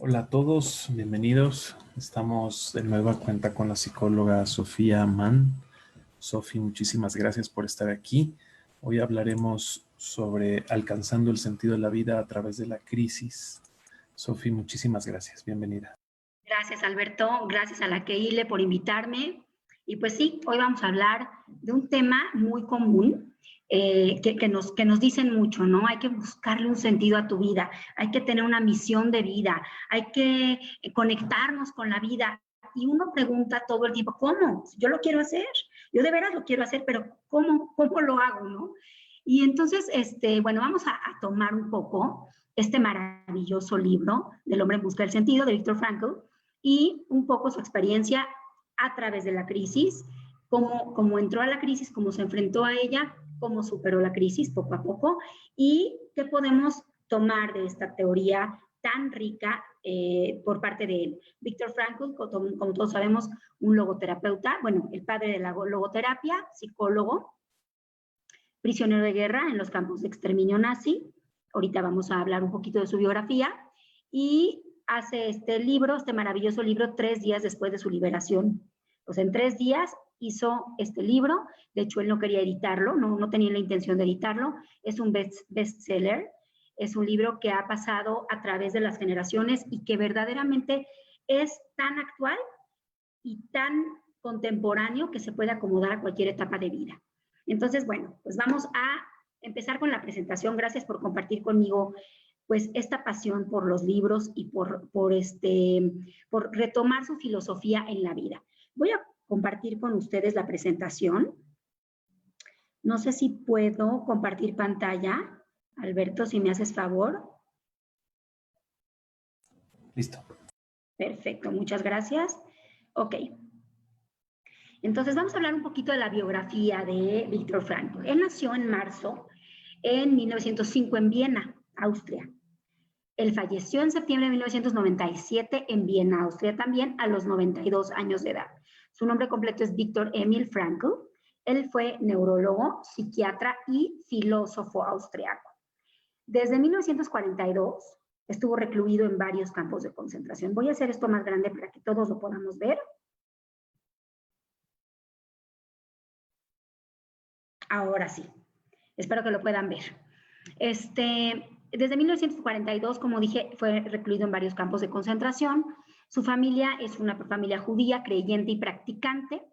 Hola a todos, bienvenidos. Estamos de nueva cuenta con la psicóloga Sofía Mann. Sofi, muchísimas gracias por estar aquí. Hoy hablaremos sobre alcanzando el sentido de la vida a través de la crisis. Sofi, muchísimas gracias, bienvenida. Gracias, Alberto. Gracias a la Keile por invitarme. Y pues sí, hoy vamos a hablar de un tema muy común que nos dicen mucho, ¿no? Hay que buscarle un sentido a tu vida, hay que tener una misión de vida, hay que conectarnos con la vida. Y uno pregunta todo el tiempo, ¿cómo? Yo lo quiero hacer, yo de veras lo quiero hacer, pero ¿cómo lo hago, no? Y entonces, bueno, vamos a tomar un poco este maravilloso libro del hombre en busca del sentido de Viktor Frankl y un poco su experiencia a través de la crisis, cómo entró a la crisis, cómo se enfrentó a ella, cómo superó la crisis poco a poco y qué podemos tomar de esta teoría tan rica por parte de él. Viktor Frankl, como todos sabemos, un logoterapeuta, bueno, el padre de la logoterapia, psicólogo, prisionero de guerra en los campos de exterminio nazi. Ahorita vamos a hablar un poquito de su biografía y hace este libro, este maravilloso libro, 3 días después de su liberación. Pues en 3 días hizo este libro. De hecho, él no quería editarlo, no tenía la intención de editarlo. Es un bestseller. Es un libro que ha pasado a través de las generaciones y que verdaderamente es tan actual y tan contemporáneo que se puede acomodar a cualquier etapa de vida. Entonces, bueno, pues vamos a empezar con la presentación. Gracias por compartir conmigo pues esta pasión por los libros y por retomar su filosofía en la vida. Voy a compartir con ustedes la presentación. No sé si puedo compartir pantalla. Alberto, si me haces favor. Listo. Perfecto, muchas gracias. Ok. Entonces vamos a hablar un poquito de la biografía de Viktor Frankl. Él nació en marzo en 1905 en Viena, Austria. Él falleció en septiembre de 1997 en Viena, Austria, también a los 92 años de edad. Su nombre completo es Viktor Emil Frankl. Él fue neurólogo, psiquiatra y filósofo austriaco. Desde 1942 estuvo recluido en varios campos de concentración. Voy a hacer esto más grande para que todos lo podamos ver. Ahora sí, espero que lo puedan ver. Desde 1942, como dije, fue recluido en varios campos de concentración. Su familia es una familia judía, creyente y practicante.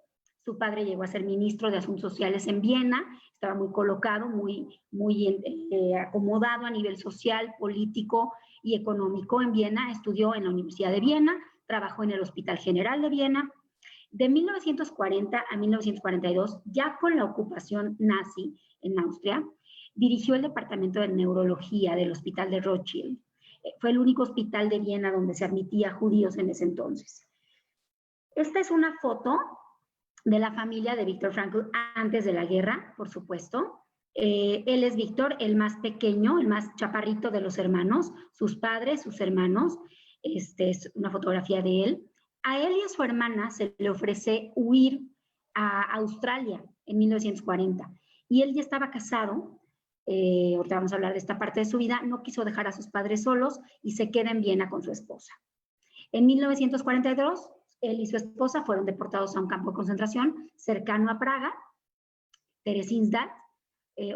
Su padre llegó a ser ministro de Asuntos Sociales en Viena, estaba muy colocado, muy acomodado a nivel social, político y económico en Viena. Estudió en la Universidad de Viena, trabajó en el Hospital General de Viena. De 1940 a 1942, ya con la ocupación nazi en Austria, dirigió el departamento de neurología del Hospital de Rothschild. Fue el único hospital de Viena donde se admitía judíos en ese entonces. Esta es una foto de la familia de Viktor Frankl antes de la guerra, por supuesto. Él es Víctor, el más pequeño, el más chaparrito de los hermanos, sus padres, sus hermanos. Es una fotografía de él. A él y a su hermana se le ofrece huir a Australia en 1940. Y él ya estaba casado, ahorita vamos a hablar de esta parte de su vida, no quiso dejar a sus padres solos y se queda en Viena con su esposa. En 1942, él y su esposa fueron deportados a un campo de concentración cercano a Praga, Theresienstadt,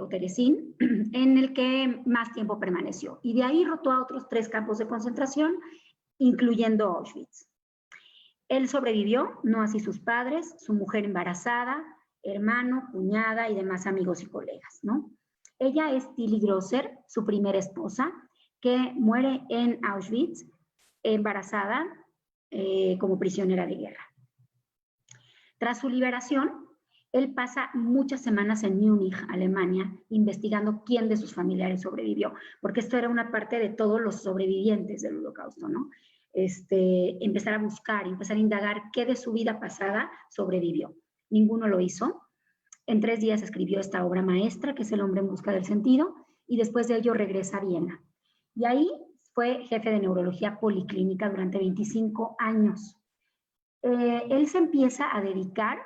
o Terezín, en el que más tiempo permaneció. Y de ahí rotó a otros 3 campos de concentración, incluyendo Auschwitz. Él sobrevivió, no así sus padres, su mujer embarazada, hermano, cuñada y demás amigos y colegas, ¿no? Ella es Tilly Grosser, su primera esposa, que muere en Auschwitz, embarazada como prisionera de guerra. Tras su liberación, él pasa muchas semanas en Múnich, Alemania, investigando quién de sus familiares sobrevivió, porque esto era una parte de todos los sobrevivientes del Holocausto, ¿no? Empezar a buscar, empezar a indagar qué de su vida pasada sobrevivió. Ninguno lo hizo. En 3 días escribió esta obra maestra, que es El hombre en busca del sentido, y después de ello regresa a Viena. Y ahí fue jefe de neurología policlínica durante 25 años. Él se empieza a dedicar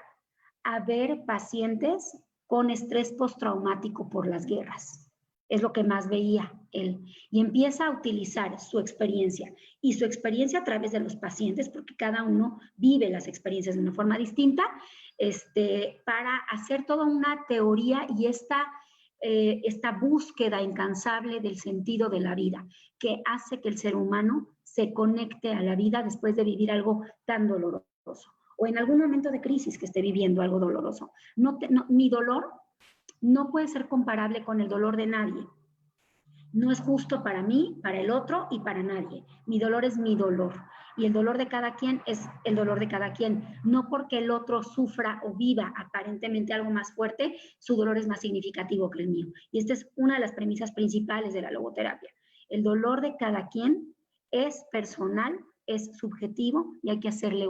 a ver pacientes con estrés postraumático por las guerras. Es lo que más veía. él, y empieza a utilizar su experiencia y su experiencia a través de los pacientes, porque cada uno vive las experiencias de una forma distinta, para hacer toda una teoría y esta búsqueda incansable del sentido de la vida, que hace que el ser humano se conecte a la vida después de vivir algo tan doloroso, o en algún momento de crisis que esté viviendo algo doloroso. Mi dolor no puede ser comparable con el dolor de nadie. No es justo para mí, para el otro y para nadie. Mi dolor es mi dolor. Y el dolor de cada quien es el dolor de cada quien. No porque el otro sufra o viva aparentemente algo más fuerte, su dolor es más significativo que el mío. Y esta es una de las premisas principales de la logoterapia. El dolor de cada quien es personal, es subjetivo y hay que hacerle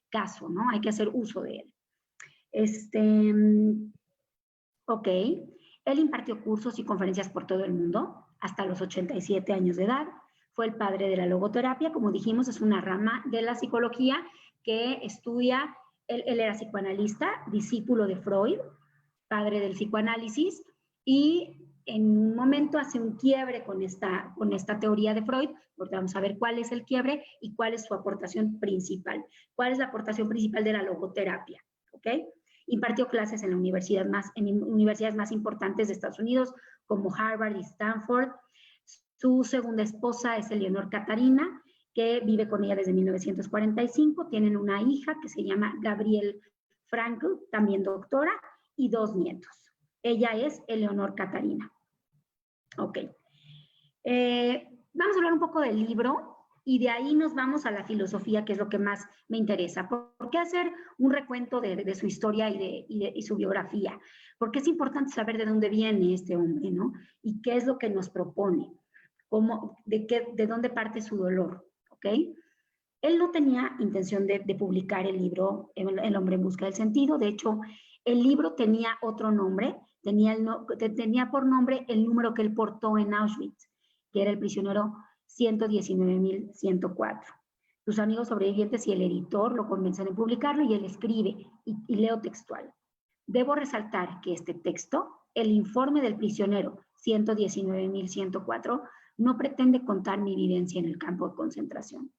caso, ¿no? Hay que hacer uso de él. Ok. Él impartió cursos y conferencias por todo el mundo hasta los 87 años de edad. Fue el padre de la logoterapia, como dijimos, es una rama de la psicología que estudia, él era psicoanalista, discípulo de Freud, padre del psicoanálisis, y en un momento hace un quiebre con esta teoría de Freud, porque vamos a ver cuál es el quiebre y cuál es su aportación principal. ¿Cuál es la aportación principal de la logoterapia? ¿Ok? Impartió clases en universidades más importantes de Estados Unidos, como Harvard y Stanford. Su segunda esposa es Eleonor Catarina, que vive con ella desde 1945. Tienen una hija que se llama Gabrielle Frankl, también doctora, y 2 nietos. Ella es Eleonor Catarina. Ok. Vamos a hablar un poco del libro y de ahí nos vamos a la filosofía, que es lo que más me interesa. ¿Por qué hacer un recuento de su historia y su biografía? Porque es importante saber de dónde viene este hombre, ¿no? Y qué es lo que nos propone, de dónde parte su dolor, ¿ok? Él no tenía intención de publicar el libro El hombre en busca del sentido. De hecho, el libro tenía otro nombre, tenía por nombre el número que él portó en Auschwitz, que era el prisionero 119.104. Sus amigos sobrevivientes y el editor lo convencen de publicarlo y él escribe, y leo textual. Debo resaltar que este texto, el informe del prisionero 119.104, no pretende contar mi vivencia en el campo de concentración.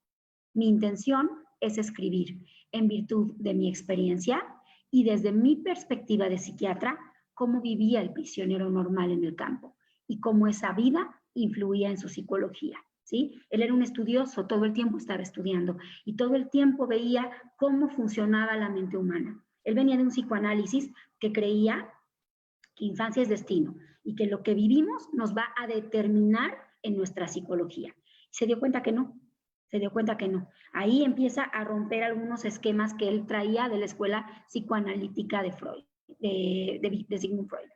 Mi intención es escribir, en virtud de mi experiencia y desde mi perspectiva de psiquiatra, cómo vivía el prisionero normal en el campo y cómo esa vida influía en su psicología, ¿sí? Él era un estudioso, todo el tiempo estaba estudiando y todo el tiempo veía cómo funcionaba la mente humana. Él venía de un psicoanálisis que creía que infancia es destino y que lo que vivimos nos va a determinar en nuestra psicología. Se dio cuenta que no. Ahí empieza a romper algunos esquemas que él traía de la escuela psicoanalítica de Freud, de Sigmund Freud.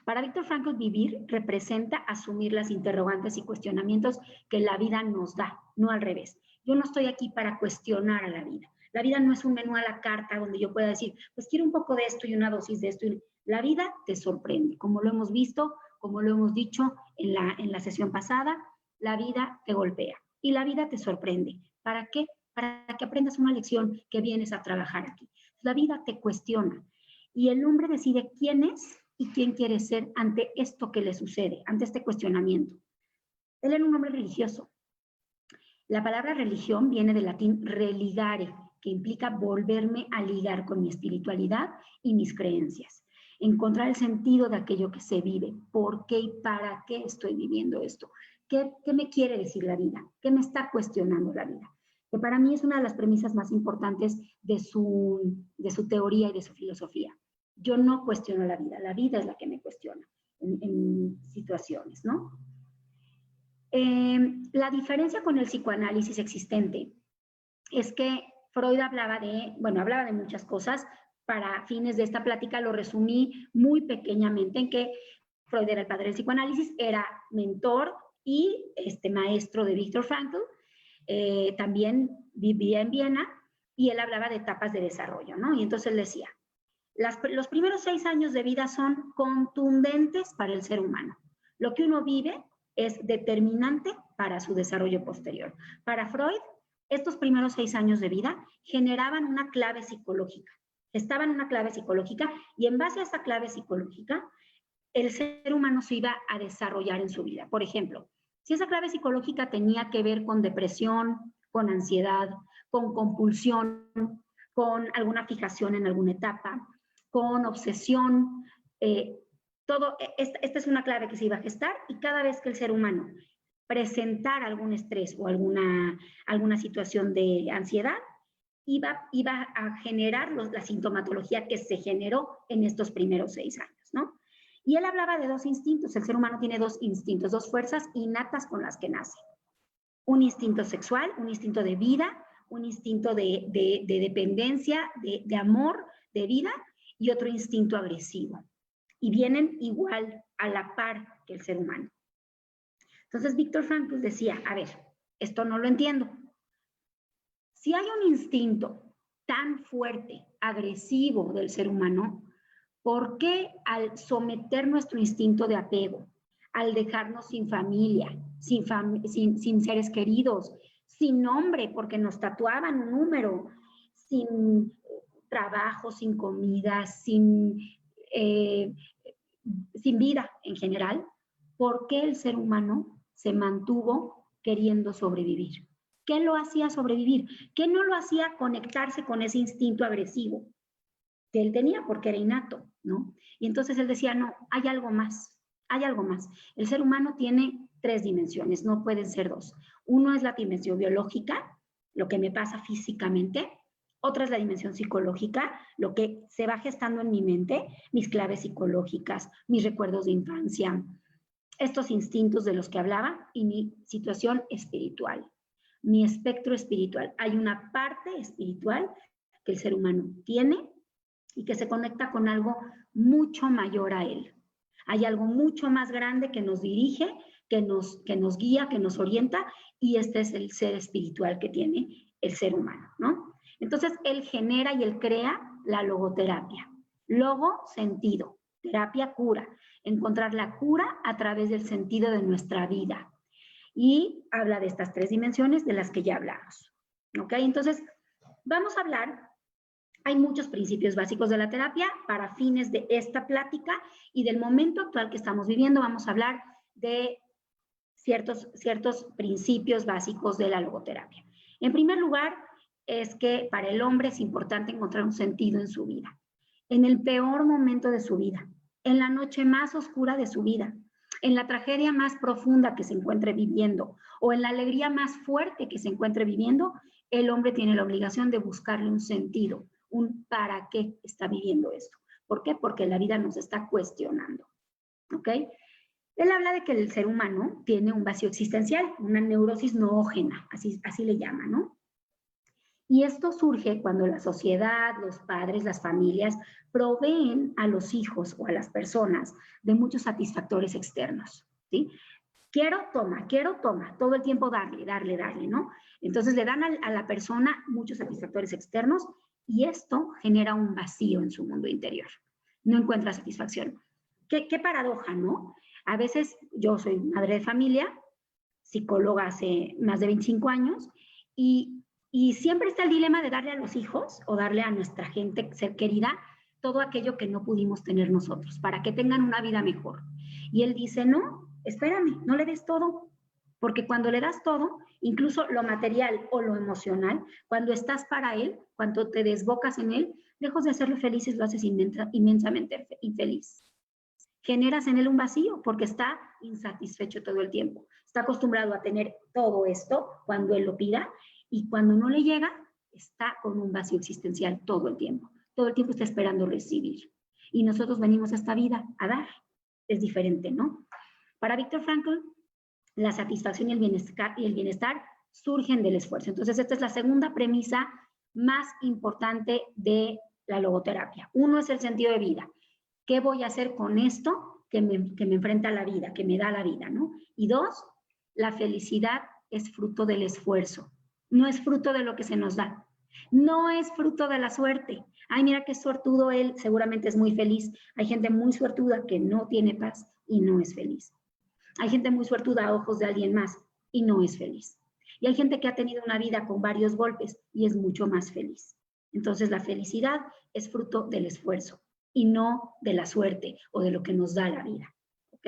Para Viktor Frankl, vivir representa asumir las interrogantes y cuestionamientos que la vida nos da, no al revés. Yo no estoy aquí para cuestionar a la vida. La vida no es un menú a la carta donde yo pueda decir, pues quiero un poco de esto y una dosis de esto. La vida te sorprende, como lo hemos visto, como lo hemos dicho en la sesión pasada, la vida te golpea y la vida te sorprende. ¿Para qué? Para que aprendas una lección que vienes a trabajar aquí. La vida te cuestiona y el hombre decide quién es y quién quiere ser ante esto que le sucede, ante este cuestionamiento. Él era un hombre religioso. La palabra religión viene del latín religare, que implica volverme a ligar con mi espiritualidad y mis creencias. Encontrar el sentido de aquello que se vive. ¿Por qué y para qué estoy viviendo esto? ¿Qué me quiere decir la vida? ¿Qué me está cuestionando la vida? Que para mí es una de las premisas más importantes de su teoría y de su filosofía. Yo no cuestiono la vida es la que me cuestiona en situaciones, ¿no? La diferencia con el psicoanálisis existente es que Freud hablaba de muchas cosas. Para fines de esta plática lo resumí muy pequeñamente en que Freud era el padre del psicoanálisis, era mentor y maestro de Viktor Frankl, también vivía en Viena y él hablaba de etapas de desarrollo, ¿no? Y entonces él decía, los primeros 6 años de vida son contundentes para el ser humano. Lo que uno vive es determinante para su desarrollo posterior. Para Freud, estos primeros 6 años de vida generaban una clave psicológica. Estaban en una clave psicológica y en base a esa clave psicológica, el ser humano se iba a desarrollar en su vida. Por ejemplo, si esa clave psicológica tenía que ver con depresión, con ansiedad, con compulsión, con alguna fijación en alguna etapa, con obsesión, esta es una clave que se iba a gestar, y cada vez que el ser humano presentara algún estrés o alguna situación de ansiedad, iba a generar la sintomatología que se generó en estos primeros 6 años, ¿no? Y él hablaba de 2 instintos. El ser humano tiene 2 instintos, 2 fuerzas innatas con las que nace. Un instinto sexual, un instinto de vida, un instinto de dependencia, de amor, de vida, y otro instinto agresivo. Y vienen igual a la par que el ser humano. Entonces, Viktor Frankl decía, a ver, esto no lo entiendo. Si hay un instinto tan fuerte, agresivo del ser humano, ¿por qué al someter nuestro instinto de apego, al dejarnos sin familia, sin seres queridos, sin nombre porque nos tatuaban un número, sin trabajo, sin comida, sin vida en general, ¿por qué el ser humano se mantuvo queriendo sobrevivir? ¿Qué lo hacía sobrevivir? ¿Qué no lo hacía conectarse con ese instinto agresivo que él tenía porque era innato, ¿no? Y entonces él decía, no, hay algo más, hay algo más. El ser humano tiene 3 dimensiones, no pueden ser 2. Uno es la dimensión biológica, lo que me pasa físicamente. Otra es la dimensión psicológica, lo que se va gestando en mi mente, mis claves psicológicas, mis recuerdos de infancia, estos instintos de los que hablaba, y mi situación espiritual, mi espectro espiritual. Hay una parte espiritual que el ser humano tiene y que se conecta con algo mucho mayor a él. Hay algo mucho más grande que nos dirige, que nos guía, que nos orienta, y este es el ser espiritual que tiene el ser humano, ¿no? Entonces, él genera y él crea la logoterapia. Logo, sentido. Terapia, cura. Encontrar la cura a través del sentido de nuestra vida. Y habla de estas 3 dimensiones de las que ya hablamos. ¿Ok? Entonces, vamos a hablar. Hay muchos principios básicos de la terapia. Para fines de esta plática y del momento actual que estamos viviendo, vamos a hablar de ciertos principios básicos de la logoterapia. En primer lugar, es que para el hombre es importante encontrar un sentido en su vida. En el peor momento de su vida, en la noche más oscura de su vida, en la tragedia más profunda que se encuentre viviendo o en la alegría más fuerte que se encuentre viviendo, el hombre tiene la obligación de buscarle un sentido, un para qué está viviendo esto. ¿Por qué? Porque la vida nos está cuestionando. ¿Ok? Él habla de que el ser humano tiene un vacío existencial, una neurosis noógena, así le llama, ¿no? Y esto surge cuando la sociedad, los padres, las familias proveen a los hijos o a las personas de muchos satisfactores externos, ¿sí? Quiero, toma, todo el tiempo darle, ¿no? Entonces le dan a la persona muchos satisfactores externos y esto genera un vacío en su mundo interior. No encuentra satisfacción. ¿Qué paradoja, no? A veces yo soy madre de familia, psicóloga hace más de 25 años y siempre está el dilema de darle a los hijos o darle a nuestra gente ser querida todo aquello que no pudimos tener nosotros, para que tengan una vida mejor. Y él dice, no, espérame, no le des todo, porque cuando le das todo, incluso lo material o lo emocional, cuando estás para él, cuando te desbocas en él, lejos de hacerlo feliz, lo haces inmensamente infeliz. Generas en él un vacío porque está insatisfecho todo el tiempo. Está acostumbrado a tener todo esto cuando él lo pida y cuando no le llega, está con un vacío existencial todo el tiempo. Todo el tiempo está esperando recibir. Y nosotros venimos a esta vida a dar. Es diferente, ¿no? Para Viktor Frankl, la satisfacción y el bienestar surgen del esfuerzo. Entonces, esta es la segunda premisa más importante de la logoterapia. Uno es el sentido de vida. ¿Qué voy a hacer con esto que me enfrenta a la vida, que me da la vida, ¿no? Y 2, la felicidad es fruto del esfuerzo. No es fruto de lo que se nos da. No es fruto de la suerte. Ay, mira qué suertudo él, seguramente es muy feliz. Hay gente muy suertuda que no tiene paz y no es feliz. Hay gente muy suertuda a ojos de alguien más y no es feliz. Y hay gente que ha tenido una vida con varios golpes y es mucho más feliz. Entonces, la felicidad es fruto del esfuerzo. y no de la suerte o de lo que nos da la vida. ¿Ok?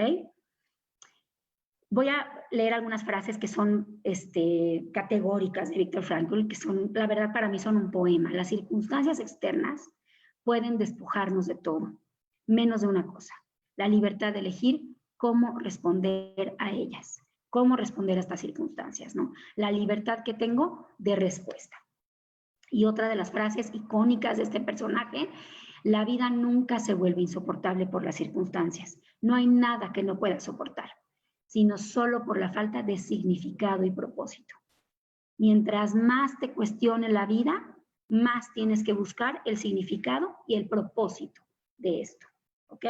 Voy a leer algunas frases que son categóricas de Viktor Frankl, que son, la verdad, para mí son un poema. Las circunstancias externas pueden despojarnos de todo, menos de una cosa: la libertad de elegir cómo responder a ellas, cómo responder a estas circunstancias, ¿no? La libertad que tengo de respuesta. Y otra de las frases icónicas de este personaje: la vida nunca se vuelve insoportable por las circunstancias. No hay nada que no pueda soportar, sino solo por la falta de significado y propósito. Mientras más te cuestione la vida, más tienes que buscar el significado y el propósito de esto, ¿ok?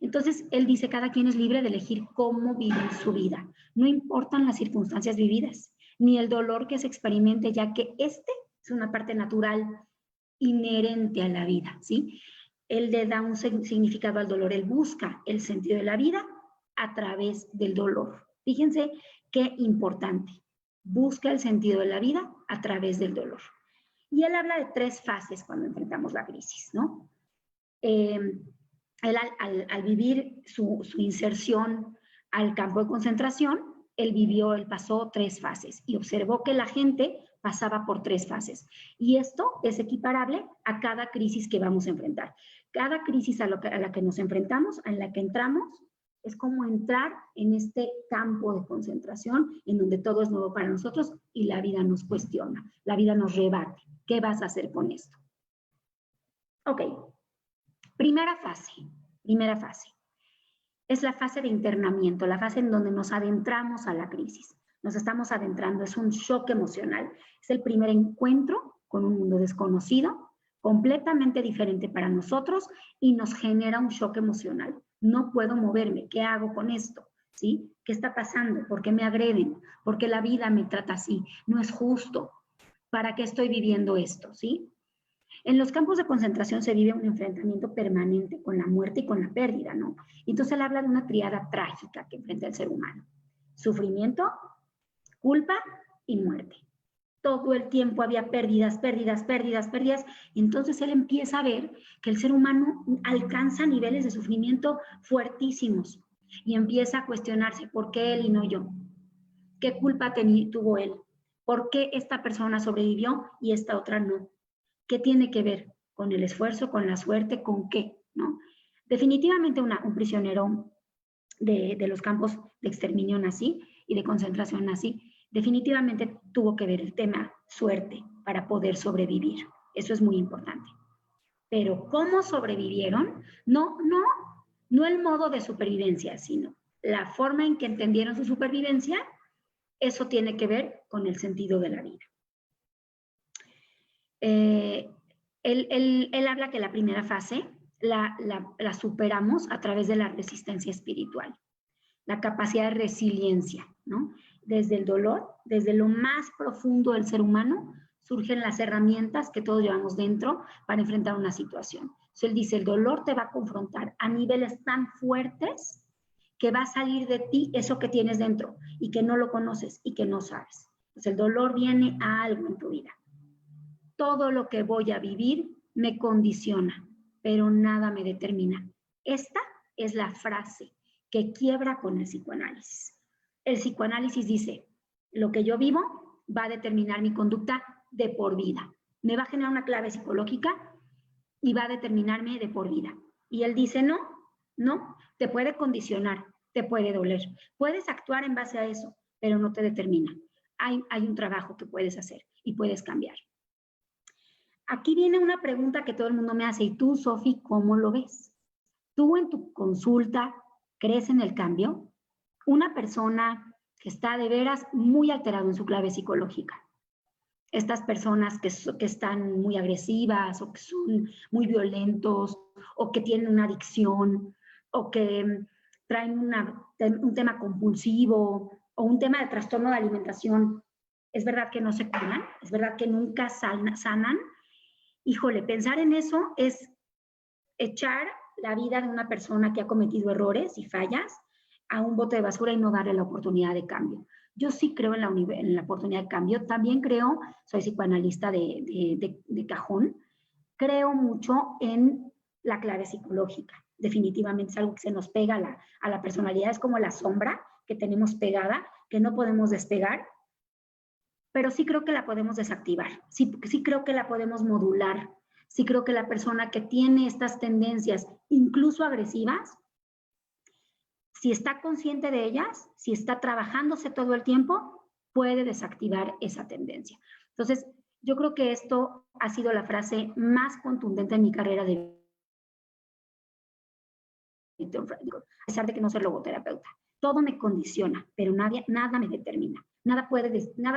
Entonces, él dice, cada quien es libre de elegir cómo vivir su vida. No importan las circunstancias vividas, ni el dolor que se experimente, ya que es una parte natural inherente a la vida, ¿sí? Él le da un significado al dolor, él busca el sentido de la vida a través del dolor. Fíjense qué importante. Busca el sentido de la vida a través del dolor. Y él habla de 3 fases cuando enfrentamos la crisis, ¿no? Él al vivir su inserción al campo de concentración, él pasó 3 fases y observó que la gente pasaba por 3 fases. Y esto es equiparable a cada crisis que vamos a enfrentar. Cada crisis a la que nos enfrentamos, en la que entramos, es como entrar en este campo de concentración en donde todo es nuevo para nosotros y la vida nos cuestiona, la vida nos rebate. ¿Qué vas a hacer con esto? Ok, primera fase. Es la fase de internamiento, la fase en donde nos adentramos a la crisis. Nos estamos adentrando, es un shock emocional. Es el primer encuentro con un mundo desconocido, completamente diferente para nosotros y nos genera un shock emocional. No puedo moverme, ¿qué hago con esto? ¿Sí? ¿Qué está pasando? ¿Por qué me agreden? ¿Por qué la vida me trata así? No es justo. ¿Para qué estoy viviendo esto? ¿Sí? En los campos de concentración se vive un enfrentamiento permanente con la muerte y con la pérdida, ¿no? Entonces él habla de una tríada trágica que enfrenta el ser humano: sufrimiento, culpa y muerte. Todo el tiempo había pérdidas. Y entonces él empieza a ver que el ser humano alcanza niveles de sufrimiento fuertísimos y empieza a cuestionarse: ¿por qué él y no yo? ¿Qué culpa tuvo él? ¿Por qué esta persona sobrevivió y esta otra no? ¿Qué tiene que ver con el esfuerzo, con la suerte, con qué? ¿No? Definitivamente un prisionero de los campos de exterminio nazi y de concentración nazi, definitivamente tuvo que ver el tema suerte para poder sobrevivir. Eso es muy importante. Pero ¿cómo sobrevivieron? No el modo de supervivencia, sino la forma en que entendieron su supervivencia. Eso tiene que ver con el sentido de la vida. Él habla que la primera fase la superamos a través de la resistencia espiritual, la capacidad de resiliencia, ¿no? Desde el dolor, desde lo más profundo del ser humano, surgen las herramientas que todos llevamos dentro para enfrentar una situación. Entonces él dice, el dolor te va a confrontar a niveles tan fuertes que va a salir de ti eso que tienes dentro y que no lo conoces y que no sabes. Entonces el dolor viene a algo en tu vida. Todo lo que voy a vivir me condiciona, pero nada me determina. Esta es la frase que quiebra con el psicoanálisis. El psicoanálisis dice, lo que yo vivo va a determinar mi conducta de por vida. Me va a generar una clave psicológica y va a determinarme de por vida. Y él dice, no, te puede condicionar, te puede doler. Puedes actuar en base a eso, pero no te determina. Hay un trabajo que puedes hacer y puedes cambiar. Aquí viene una pregunta que todo el mundo me hace. ¿Y tú, Sofi, cómo lo ves? ¿Tú en tu consulta crees en el cambio? Una persona que está de veras muy alterado en su clave psicológica. Estas personas que están muy agresivas o que son muy violentos o que tienen una adicción o que traen un tema compulsivo o un tema de trastorno de alimentación. ¿Es verdad que no se curan? ¿Es verdad que nunca sanan? Híjole, pensar en eso es echar la vida de una persona que ha cometido errores y fallas a un bote de basura y no darle la oportunidad de cambio. Yo sí creo en la oportunidad de cambio. También creo, soy psicoanalista de cajón, creo mucho en la clave psicológica. Definitivamente es algo que se nos pega a la personalidad, es como la sombra que tenemos pegada, que no podemos despegar, pero sí creo que la podemos desactivar, sí creo que la podemos modular, sí creo que la persona que tiene estas tendencias, incluso agresivas, si está consciente de ellas, si está trabajándose todo el tiempo, puede desactivar esa tendencia. Entonces, yo creo que esto ha sido la frase más contundente en mi carrera de Viktor Frankl, a pesar de que no soy logoterapeuta. Todo me condiciona, pero nada me determina. Nada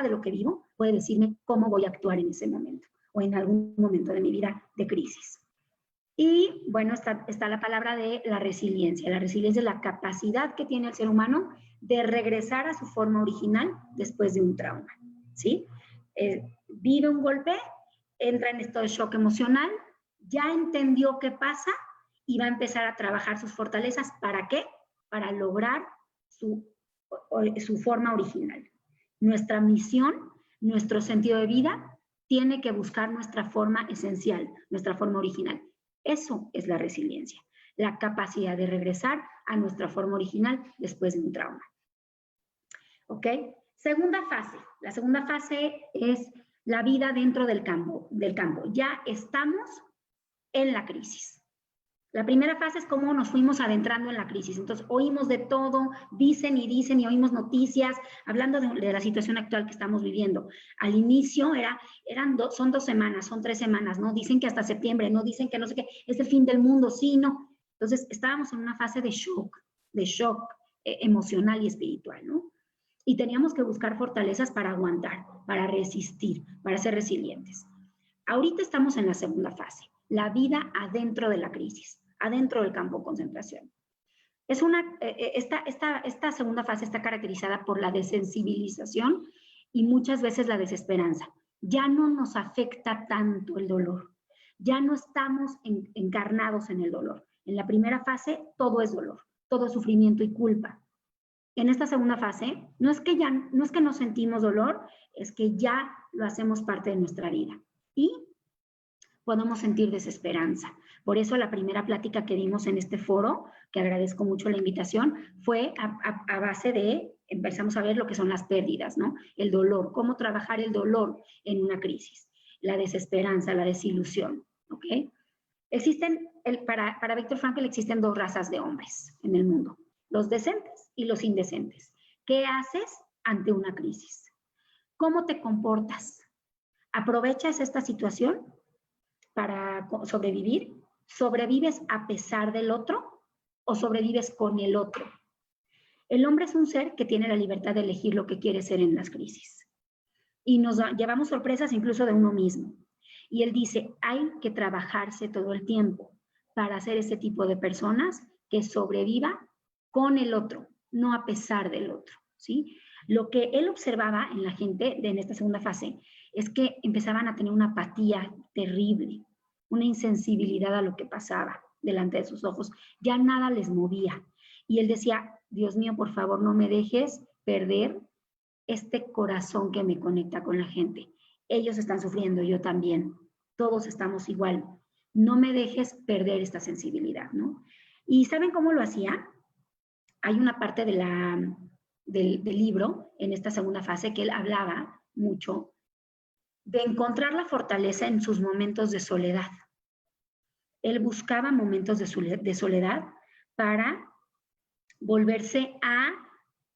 de lo que vivo puede decirme cómo voy a actuar en ese momento o en algún momento de mi vida de crisis. Y bueno, está la palabra de la resiliencia. La resiliencia es la capacidad que tiene el ser humano de regresar a su forma original después de un trauma, ¿sí? Vive un golpe, entra en estado de shock emocional, ya entendió qué pasa y va a empezar a trabajar sus fortalezas. ¿Para qué? Para lograr su forma original. Nuestra misión, nuestro sentido de vida, tiene que buscar nuestra forma esencial, nuestra forma original. Eso es la resiliencia, la capacidad de regresar a nuestra forma original después de un trauma. ¿Ok? Segunda fase. La segunda fase es la vida dentro del campo. Ya estamos en la crisis. La primera fase es cómo nos fuimos adentrando en la crisis. Entonces, oímos de todo, dicen y oímos noticias, hablando de la situación actual que estamos viviendo. Al inicio son 2 semanas, son 3 semanas, ¿no? Dicen que hasta septiembre, no dicen que no sé qué, es el fin del mundo, sí, no. Entonces, estábamos en una fase de shock emocional y espiritual, ¿no? Y teníamos que buscar fortalezas para aguantar, para resistir, para ser resilientes. Ahorita estamos en la segunda fase, la vida adentro de la crisis, adentro del campo de concentración. Esta segunda fase está caracterizada por la desensibilización y muchas veces la desesperanza. Ya no nos afecta tanto el dolor, ya no estamos encarnados en el dolor. En la primera fase todo es dolor, todo es sufrimiento y culpa. En esta segunda fase, no es que no sentimos dolor, es que ya lo hacemos parte de nuestra vida. Y podemos sentir desesperanza. Por eso la primera plática que dimos en este foro, que agradezco mucho la invitación, fue a base de, empezamos a ver lo que son las pérdidas, ¿no? El dolor, cómo trabajar el dolor en una crisis, la desesperanza, la desilusión, ¿ok? Para Viktor Frankl existen 2 razas de hombres en el mundo, los decentes y los indecentes. ¿Qué haces ante una crisis? ¿Cómo te comportas? ¿Aprovechas esta situación para sobrevivir? ¿Sobrevives a pesar del otro o sobrevives con el otro? El hombre es un ser que tiene la libertad de elegir lo que quiere ser en las crisis. Y nos llevamos sorpresas incluso de uno mismo. Y él dice, hay que trabajarse todo el tiempo para ser ese tipo de personas que sobreviva con el otro, no a pesar del otro, ¿sí? Lo que él observaba en la gente en esta segunda fase es que empezaban a tener una apatía terrible, una insensibilidad a lo que pasaba delante de sus ojos. Ya nada les movía. Y él decía, Dios mío, por favor, no me dejes perder este corazón que me conecta con la gente. Ellos están sufriendo, yo también. Todos estamos igual. No me dejes perder esta sensibilidad, ¿no? ¿Y saben cómo lo hacía? Hay una parte del libro, en esta segunda fase, que él hablaba mucho de encontrar la fortaleza en sus momentos de soledad. Él buscaba momentos de soledad para volverse a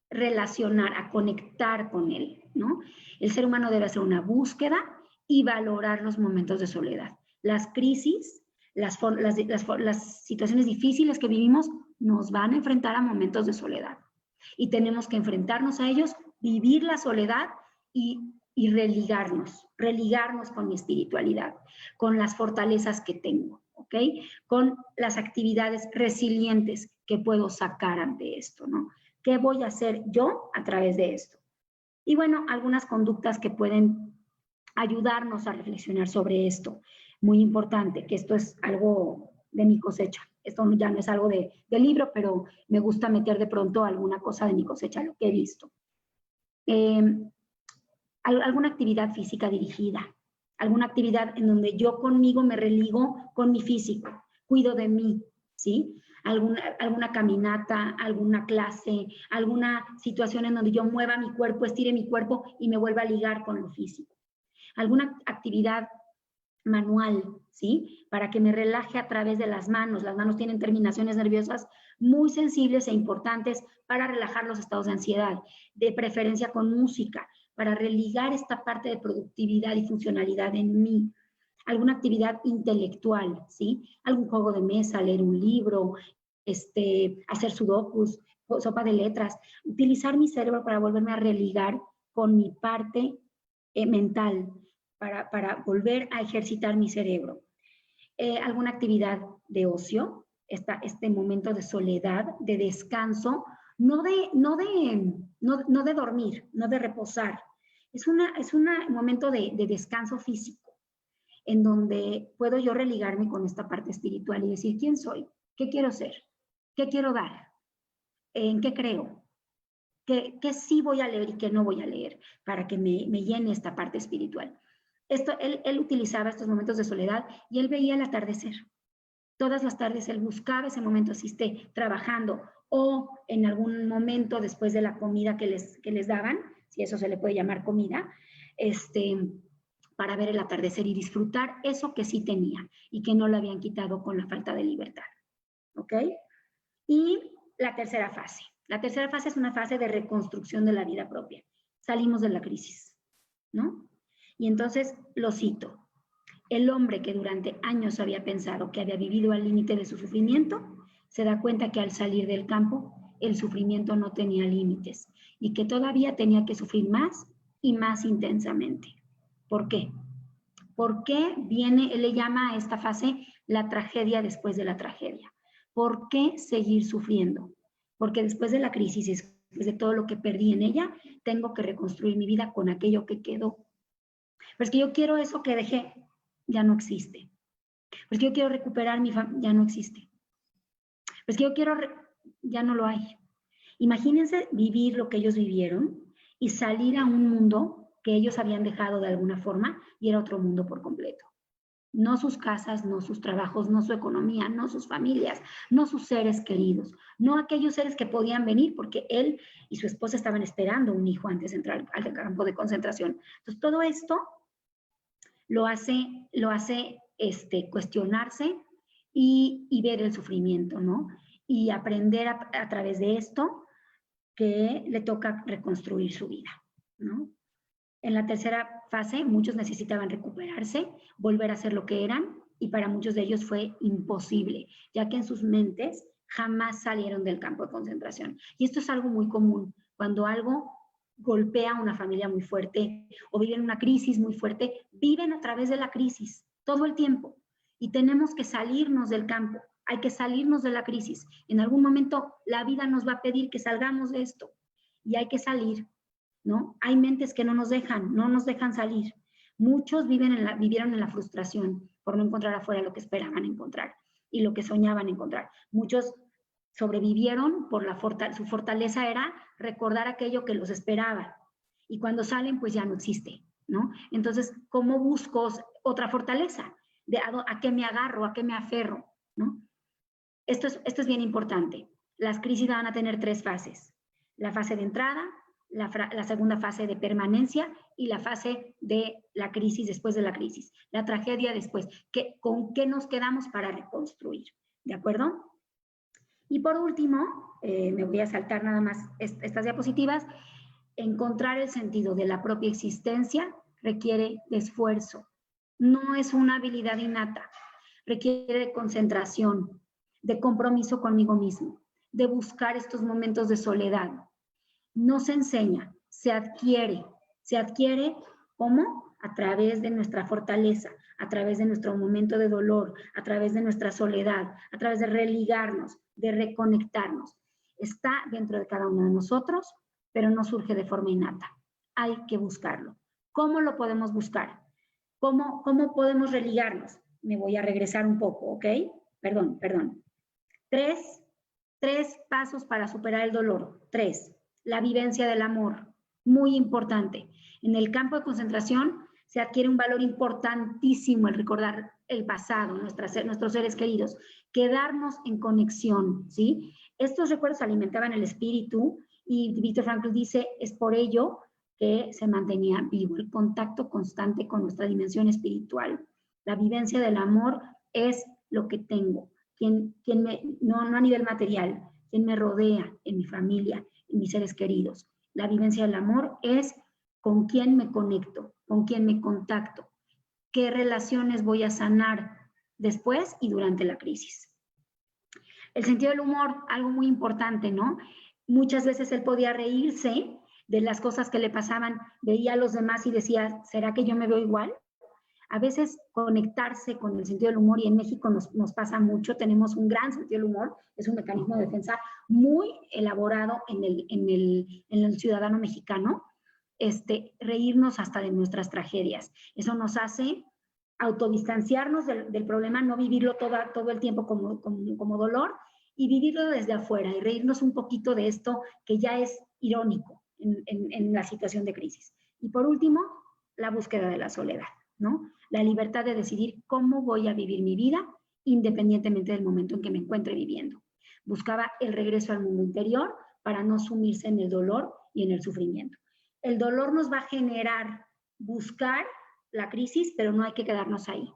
relacionar, a conectar con él, ¿no? El ser humano debe hacer una búsqueda y valorar los momentos de soledad. Las crisis, las situaciones difíciles que vivimos nos van a enfrentar a momentos de soledad. Y tenemos que enfrentarnos a ellos, vivir la soledad y religarnos con mi espiritualidad, con las fortalezas que tengo, ¿ok? Con las actividades resilientes que puedo sacar ante esto, ¿no? ¿Qué voy a hacer yo a través de esto? Y bueno, algunas conductas que pueden ayudarnos a reflexionar sobre esto. Muy importante, que esto es algo de mi cosecha. Esto ya no es algo del libro, pero me gusta meter de pronto alguna cosa de mi cosecha, lo que he visto. Alguna actividad física dirigida, alguna actividad en donde yo conmigo me religo con mi físico. cuido de mí, ¿sí? Alguna caminata, alguna clase, alguna situación en donde yo mueva mi cuerpo, estire mi cuerpo y me vuelva a ligar con lo físico. Alguna actividad manual, ¿sí? Para que me relaje a través de las manos. Las manos tienen terminaciones nerviosas muy sensibles e importantes para relajar los estados de ansiedad, de preferencia con música, para religar esta parte de productividad y funcionalidad en mí. Alguna actividad intelectual, ¿sí? Algún juego de mesa, leer un libro, hacer sudokus, sopa de letras, utilizar mi cerebro para volverme a religar con mi parte mental, para volver a ejercitar mi cerebro. Alguna actividad de ocio, este momento de soledad, de descanso, no de dormir, no de reposar. Es un momento de descanso físico, en donde puedo yo religarme con esta parte espiritual y decir, ¿quién soy? ¿Qué quiero ser? ¿Qué quiero dar? ¿En qué creo? ¿Qué sí voy a leer y qué no voy a leer? Para que me llene esta parte espiritual. Él utilizaba estos momentos de soledad y él veía el atardecer. Todas las tardes él buscaba ese momento, si esté trabajando o en algún momento después de la comida que les daban, si eso se le puede llamar comida, para ver el atardecer y disfrutar eso que sí tenía y que no le habían quitado con la falta de libertad. ¿Ok? Y la tercera fase. La tercera fase es una fase de reconstrucción de la vida propia. Salimos de la crisis, ¿no? Y entonces lo cito. El hombre que durante años había pensado que había vivido al límite de su sufrimiento, se da cuenta que al salir del campo, el sufrimiento no tenía límites y que todavía tenía que sufrir más y más intensamente. ¿Por qué? Porque él le llama a esta fase la tragedia después de la tragedia. ¿Por qué seguir sufriendo? Porque después de la crisis, después de todo lo que perdí en ella, tengo que reconstruir mi vida con aquello que quedó. Pero es que yo quiero eso que dejé, ya no existe. Pues yo quiero recuperar mi familia, ya no existe. Pues yo quiero, ya no lo hay. Imagínense vivir lo que ellos vivieron y salir a un mundo que ellos habían dejado de alguna forma y era otro mundo por completo. No sus casas, no sus trabajos, no su economía, no sus familias, no sus seres queridos, no aquellos seres que podían venir porque él y su esposa estaban esperando un hijo antes de entrar al campo de concentración. Entonces todo esto lo hace cuestionarse y ver el sufrimiento, ¿no? Y aprender a través de esto que le toca reconstruir su vida, ¿no? En la tercera fase, muchos necesitaban recuperarse, volver a ser lo que eran, y para muchos de ellos fue imposible, ya que en sus mentes jamás salieron del campo de concentración. Y esto es algo muy común, cuando algo golpea a una familia muy fuerte o viven una crisis muy fuerte, viven a través de la crisis todo el tiempo y tenemos que salirnos del campo, hay que salirnos de la crisis. En algún momento la vida nos va a pedir que salgamos de esto y hay que salir, ¿no? Hay mentes que no nos dejan salir. Muchos vivieron en la frustración por no encontrar afuera lo que esperaban encontrar y lo que soñaban encontrar. Muchos sobrevivieron por su fortaleza era recordar aquello que los esperaba. Y cuando salen, pues ya no existe, ¿no? Entonces, ¿cómo busco otra fortaleza? ¿A qué me agarro? ¿A qué me aferro? ¿No? Esto es bien importante. Las crisis van a tener 3 fases. La fase de entrada, la segunda fase de permanencia y la fase de la crisis después de la crisis. La tragedia después. ¿Con qué nos quedamos para reconstruir? ¿De acuerdo? Y por último, me voy a saltar nada más estas diapositivas. Encontrar el sentido de la propia existencia requiere de esfuerzo. No es una habilidad innata. Requiere de concentración, de compromiso conmigo mismo, de buscar estos momentos de soledad. No se enseña, se adquiere. ¿Se adquiere cómo? A través de nuestra fortaleza, a través de nuestro momento de dolor, a través de nuestra soledad, a través de religarnos, de reconectarnos. Está dentro de cada uno de nosotros, pero no surge de forma innata. Hay que buscarlo. ¿Cómo lo podemos buscar? ¿Cómo podemos religarnos? Me voy a regresar un poco, ¿ok? Perdón. 3 pasos para superar el dolor. 3. La vivencia del amor. Muy importante. En el campo de concentración se adquiere un valor importantísimo el recordar el pasado, nuestros seres queridos, quedarnos en conexión, ¿sí? Estos recuerdos alimentaban el espíritu y Viktor Frankl dice, es por ello que se mantenía vivo, el contacto constante con nuestra dimensión espiritual. La vivencia del amor es lo que tengo, no a nivel material, quien me rodea en mi familia, en mis seres queridos. La vivencia del amor es con quién me conecto, con quién me contacto, qué relaciones voy a sanar después y durante la crisis. El sentido del humor, algo muy importante, ¿no? Muchas veces él podía reírse de las cosas que le pasaban, veía a los demás y decía, ¿será que yo me veo igual? A veces conectarse con el sentido del humor, y en México nos pasa mucho, tenemos un gran sentido del humor, es un mecanismo de defensa muy elaborado en el ciudadano mexicano, reírnos hasta de nuestras tragedias. Eso nos hace autodistanciarnos del problema, no vivirlo todo el tiempo como dolor, y vivirlo desde afuera, y reírnos un poquito de esto que ya es irónico en la situación de crisis. Y por último, la búsqueda de la soledad, ¿no? La libertad de decidir cómo voy a vivir mi vida independientemente del momento en que me encuentre viviendo. Buscaba el regreso al mundo interior para no sumirse en el dolor y en el sufrimiento. El dolor nos va a generar buscar la crisis, pero no hay que quedarnos ahí.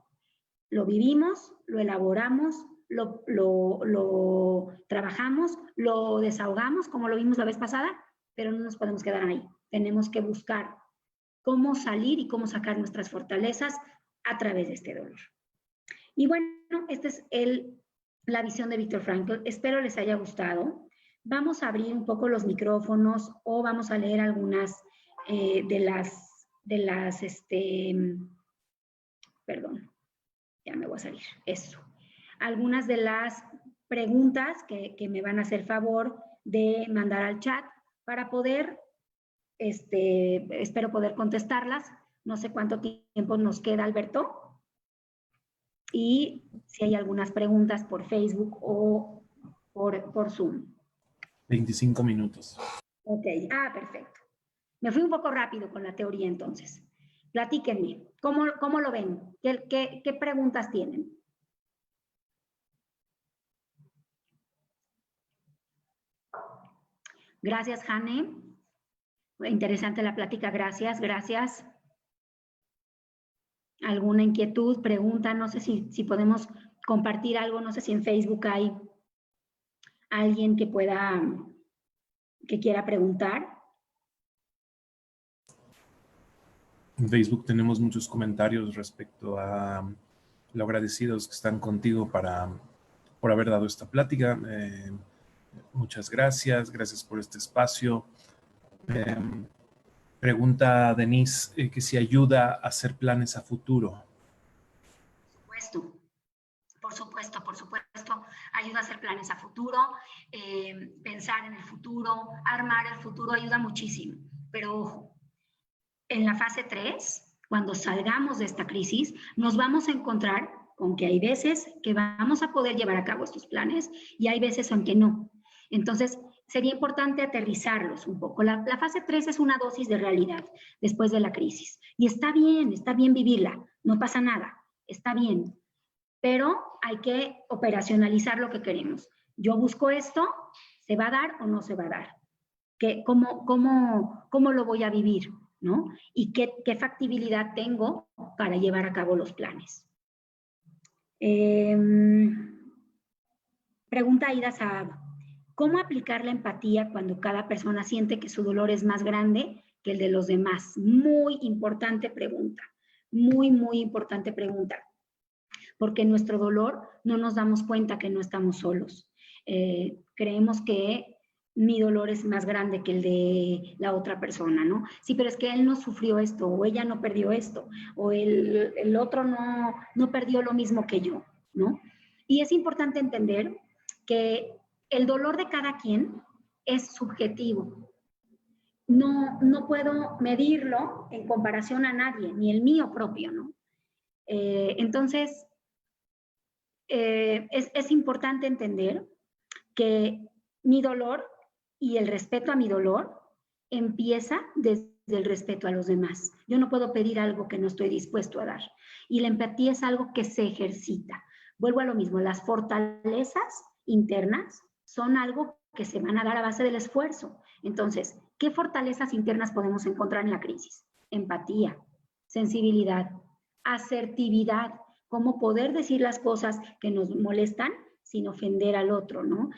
Lo vivimos, lo elaboramos, lo trabajamos, lo desahogamos, como lo vimos la vez pasada, pero no nos podemos quedar ahí. Tenemos que buscar cómo salir y cómo sacar nuestras fortalezas a través de este dolor. Y bueno, esta es la visión de Viktor Frankl. Espero les haya gustado. Vamos a abrir un poco los micrófonos o vamos a leer algunas perdón, ya me voy a salir, eso. Algunas de las preguntas que me van a hacer favor de mandar al chat para poder, espero poder contestarlas. No sé cuánto tiempo nos queda, Alberto. Y si hay algunas preguntas por Facebook o por Zoom. 25 minutos. Ok, perfecto. Me fui un poco rápido con la teoría entonces. Platíquenme, ¿cómo lo ven? ¿Qué preguntas tienen? Gracias, Jane. Interesante la plática, gracias. ¿Alguna inquietud, pregunta? No sé si podemos compartir algo, no sé si en Facebook hay alguien que quiera preguntar. En Facebook tenemos muchos comentarios respecto a lo agradecidos que están contigo por haber dado esta plática. Muchas gracias por este espacio. Pregunta Denise que si ayuda a hacer planes a futuro. Por supuesto, ayuda a hacer planes a futuro, pensar en el futuro, armar el futuro ayuda muchísimo. Pero ojo, en la fase 3, cuando salgamos de esta crisis, nos vamos a encontrar con que hay veces que vamos a poder llevar a cabo estos planes y hay veces en que no. Entonces, sería importante aterrizarlos un poco. La fase 3 es una dosis de realidad después de la crisis. Y está bien vivirla, no pasa nada, está bien. Pero hay que operacionalizar lo que queremos. Yo busco esto, ¿se va a dar o no se va a dar? ¿Cómo lo voy a vivir? ¿No? Y qué factibilidad tengo para llevar a cabo los planes. Pregunta Aida Saab. ¿Cómo aplicar la empatía cuando cada persona siente que su dolor es más grande que el de los demás? Muy importante pregunta. Muy importante pregunta. Porque en nuestro dolor no nos damos cuenta que no estamos solos. Creemos que mi dolor es más grande que el de la otra persona, ¿no? Sí, pero es que él no sufrió esto, o ella no perdió esto, o el otro no perdió lo mismo que yo, ¿no? Y es importante entender que el dolor de cada quien es subjetivo. No puedo medirlo en comparación a nadie, ni el mío propio, ¿no? Entonces, es importante entender que mi dolor y el respeto a mi dolor empieza desde el respeto a los demás. Yo no puedo pedir algo que no estoy dispuesto a dar. Y la empatía es algo que se ejercita. Vuelvo a lo mismo, las fortalezas internas son algo que se van a dar a base del esfuerzo. Entonces, ¿qué fortalezas internas podemos encontrar en la crisis? Empatía, sensibilidad, asertividad, cómo poder decir las cosas que nos molestan sin ofender al otro, ¿no?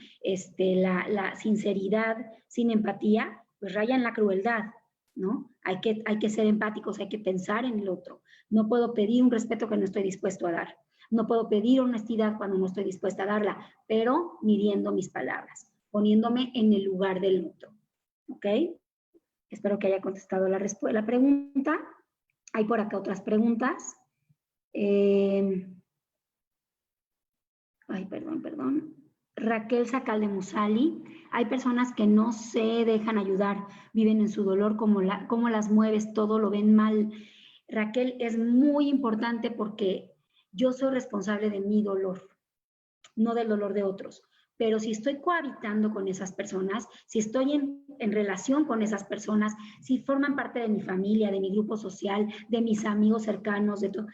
La sinceridad sin empatía, pues raya en la crueldad, ¿no? Hay que ser empáticos, hay que pensar en el otro. No puedo pedir un respeto que no estoy dispuesto a dar. No puedo pedir honestidad cuando no estoy dispuesta a darla, pero midiendo mis palabras, poniéndome en el lugar del otro, ¿ok? Espero que haya contestado la pregunta. Hay por acá otras preguntas. Perdón. Raquel Sacal de Musali. Hay personas que no se dejan ayudar, viven en su dolor, cómo las mueves, todo lo ven mal. Raquel, es muy importante porque yo soy responsable de mi dolor, no del dolor de otros. Pero si estoy cohabitando con esas personas, si estoy en relación con esas personas, si forman parte de mi familia, de mi grupo social, de mis amigos cercanos, de todo,